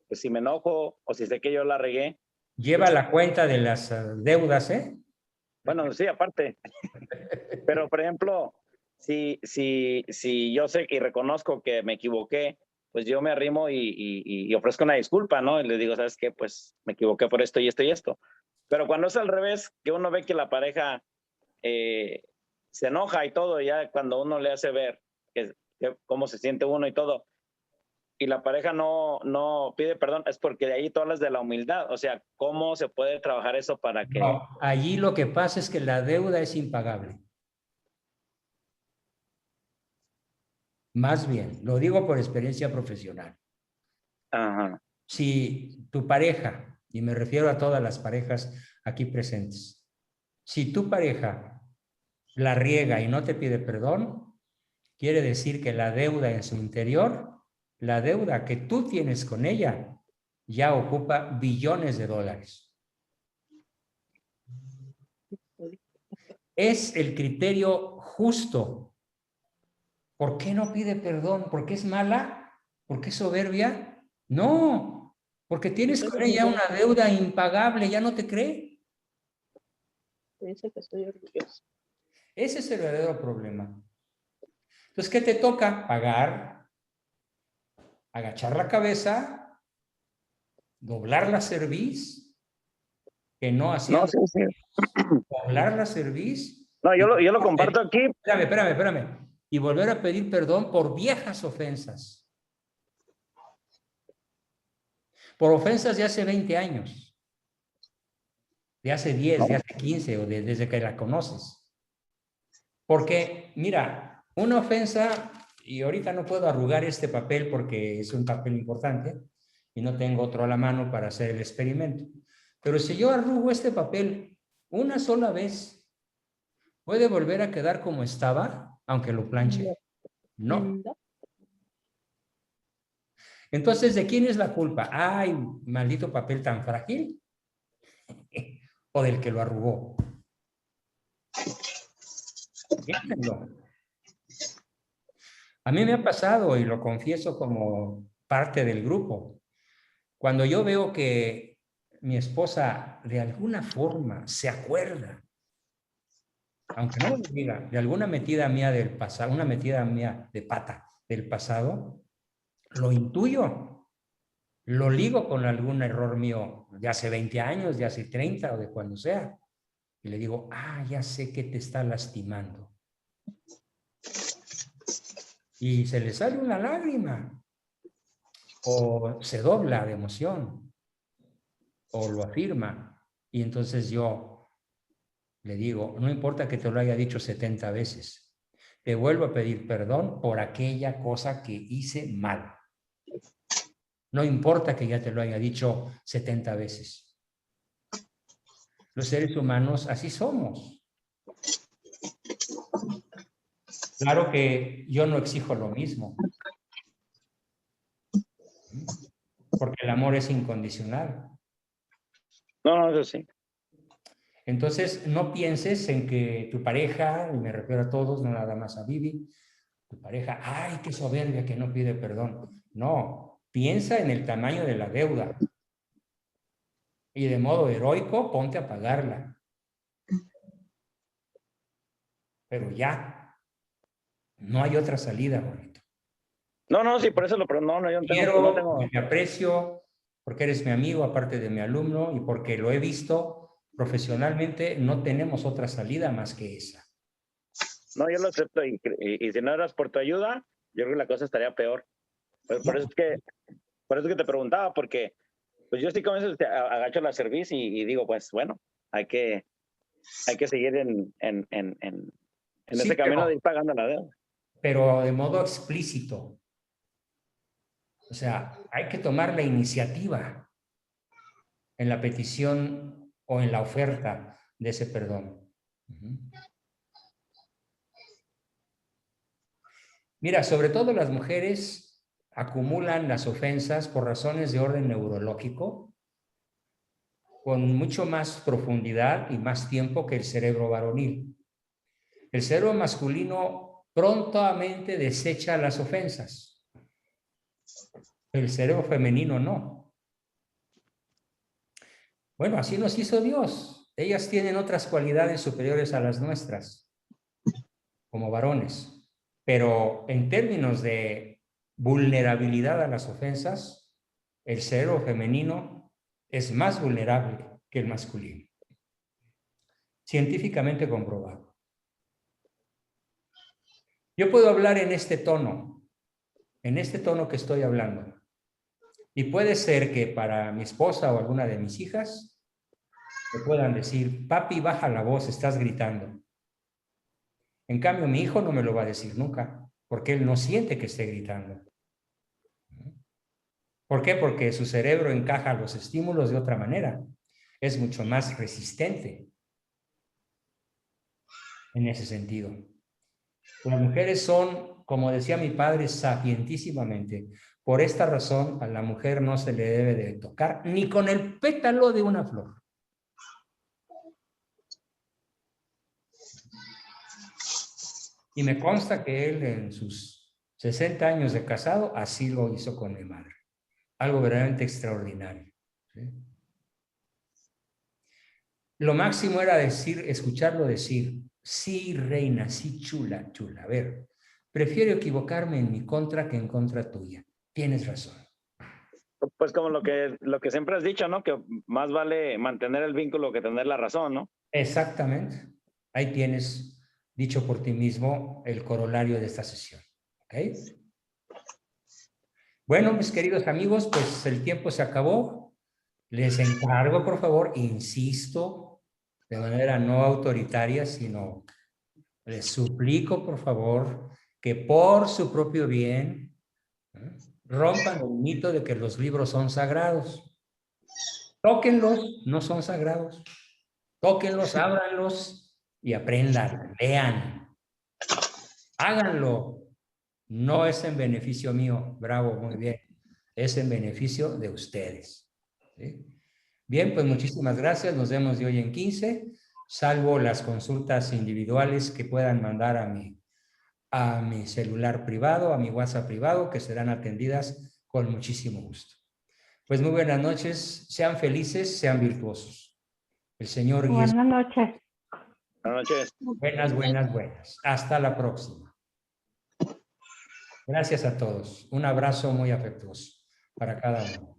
[SPEAKER 5] pues, si me enojo o si sé que yo la regué.
[SPEAKER 1] Lleva la cuenta de las deudas, ¿eh?
[SPEAKER 5] Bueno, sí, aparte. Pero, por ejemplo, si yo sé y reconozco que me equivoqué, pues yo me arrimo y ofrezco una disculpa, ¿no? Y le digo, ¿sabes qué? Pues me equivoqué por esto y esto y esto. Pero cuando es al revés, que uno ve que la pareja se enoja y todo, ya cuando uno le hace ver que cómo se siente uno y todo, y la pareja no pide perdón, es porque de ahí tú hablas de la humildad. O sea, ¿cómo se puede trabajar eso para que...?
[SPEAKER 1] No, allí lo que pasa es que la deuda es impagable. Más bien, lo digo por experiencia profesional.
[SPEAKER 5] Ajá.
[SPEAKER 1] Si tu pareja, y me refiero a todas las parejas aquí presentes, si tu pareja la riega y no te pide perdón, quiere decir que la deuda en su interior, la deuda que tú tienes con ella, ya ocupa billones de dólares. Es el criterio justo. ¿Por qué no pide perdón? ¿Porque es mala? ¿Porque es soberbia? No, porque tienes con ella una deuda impagable, ¿ya no te cree?
[SPEAKER 6] Dice que estoy orgulloso.
[SPEAKER 1] Ese es el verdadero problema. Entonces, ¿qué te toca? Pagar, agachar la cabeza, doblar la cerviz, que no haciendo
[SPEAKER 5] No, sí.
[SPEAKER 1] doblar la cerviz.
[SPEAKER 5] No, yo lo comparto aquí.
[SPEAKER 1] Espérame. Y volver a pedir perdón por viejas ofensas. Por ofensas de hace 20 años. De hace 10, de hace 15 o desde que la conoces. Porque, mira, una ofensa, y ahorita no puedo arrugar este papel porque es un papel importante y no tengo otro a la mano para hacer el experimento. Pero si yo arrugo este papel una sola vez, ¿puede volver a quedar como estaba, aunque lo planche? No. Entonces, ¿de quién es la culpa? ¡Ay, maldito papel tan frágil! ¿O del que lo arrugó? Piénsenlo. A mí me ha pasado, y lo confieso como parte del grupo, cuando yo veo que mi esposa de alguna forma se acuerda, aunque no me diga, de alguna metida mía del pasado, una metida mía de pata del pasado, lo intuyo, lo ligo con algún error mío de hace 20 años, de hace 30 o de cuando sea, y le digo, ya sé que te está lastimando. Y se le sale una lágrima, o se dobla de emoción, o lo afirma, y entonces yo le digo, no importa que te lo haya dicho 70 veces, te vuelvo a pedir perdón por aquella cosa que hice mal. No importa que ya te lo haya dicho 70 veces. Los seres humanos así somos. Claro que yo no exijo lo mismo. Porque el amor es incondicional.
[SPEAKER 5] No, eso sí.
[SPEAKER 1] Entonces, no pienses en que tu pareja, y me refiero a todos, no nada más a Vivi, tu pareja, ¡ay, qué soberbia que no pide perdón! No, piensa en el tamaño de la deuda. Y de modo heroico, ponte a pagarla. Pero ya, no hay otra salida, bonito.
[SPEAKER 5] No, no, sí, por eso pero no, yo no
[SPEAKER 1] Quiero,
[SPEAKER 5] tengo.
[SPEAKER 1] te aprecio, porque eres mi amigo, aparte de mi alumno, y porque lo he visto profesionalmente, no tenemos otra salida más que esa.
[SPEAKER 5] No, yo lo acepto y si no eras por tu ayuda, yo creo que la cosa estaría peor. Por eso es que te preguntaba, porque pues yo sí con eso agacho la cerviz y digo, pues bueno, hay que seguir en
[SPEAKER 1] Sí,
[SPEAKER 5] ese camino de ir pagando la deuda.
[SPEAKER 1] pero de modo explícito. O sea, hay que tomar la iniciativa en la petición o en la oferta de ese perdón. Mira, sobre todo las mujeres acumulan las ofensas por razones de orden neurológico con mucho más profundidad y más tiempo que el cerebro varonil. El cerebro masculino prontamente desecha las ofensas. El cerebro femenino no. Bueno, así nos hizo Dios. Ellas tienen otras cualidades superiores a las nuestras, como varones. Pero en términos de vulnerabilidad a las ofensas, el cerebro femenino es más vulnerable que el masculino. Científicamente comprobado. Yo puedo hablar en este tono que estoy hablando. Y puede ser que para mi esposa o alguna de mis hijas me puedan decir, papi, baja la voz, estás gritando. En cambio, mi hijo no me lo va a decir nunca, porque él no siente que esté gritando. ¿Por qué? Porque su cerebro encaja los estímulos de otra manera. Es mucho más resistente en ese sentido. Las mujeres son, como decía mi padre sapientísimamente, por esta razón a la mujer no se le debe de tocar ni con el pétalo de una flor. Y me consta que él en sus 60 años de casado así lo hizo con mi madre. Algo verdaderamente extraordinario. ¿Sí? Lo máximo era escucharlo decir, sí, reina, sí, chula, chula. A ver, prefiero equivocarme en mi contra que en contra tuya. Tienes razón.
[SPEAKER 5] Pues como lo que siempre has dicho, ¿no? Que más vale mantener el vínculo que tener la razón, ¿no?
[SPEAKER 1] Exactamente. Ahí tienes, dicho por ti mismo, el corolario de esta sesión. ¿Ok? Bueno, mis queridos amigos, pues el tiempo se acabó. Les encargo, por favor, insisto, de manera no autoritaria, sino les suplico, por favor, que por su propio bien rompan el mito de que los libros son sagrados. Tóquenlos, no son sagrados. Tóquenlos, ábranlos y aprendan, lean. Háganlo. No es en beneficio mío, bravo, muy bien. Es en beneficio de ustedes. ¿Sí? Bien, pues muchísimas gracias. Nos vemos de hoy en 15, salvo las consultas individuales que puedan mandar a mi celular privado, a mi WhatsApp privado, que serán atendidas con muchísimo gusto. Pues muy buenas noches, sean felices, sean virtuosos. El Señor guíe.
[SPEAKER 3] Buenas noches.
[SPEAKER 5] Buenas noches.
[SPEAKER 1] Buenas. Hasta la próxima. Gracias a todos. Un abrazo muy afectuoso para cada uno.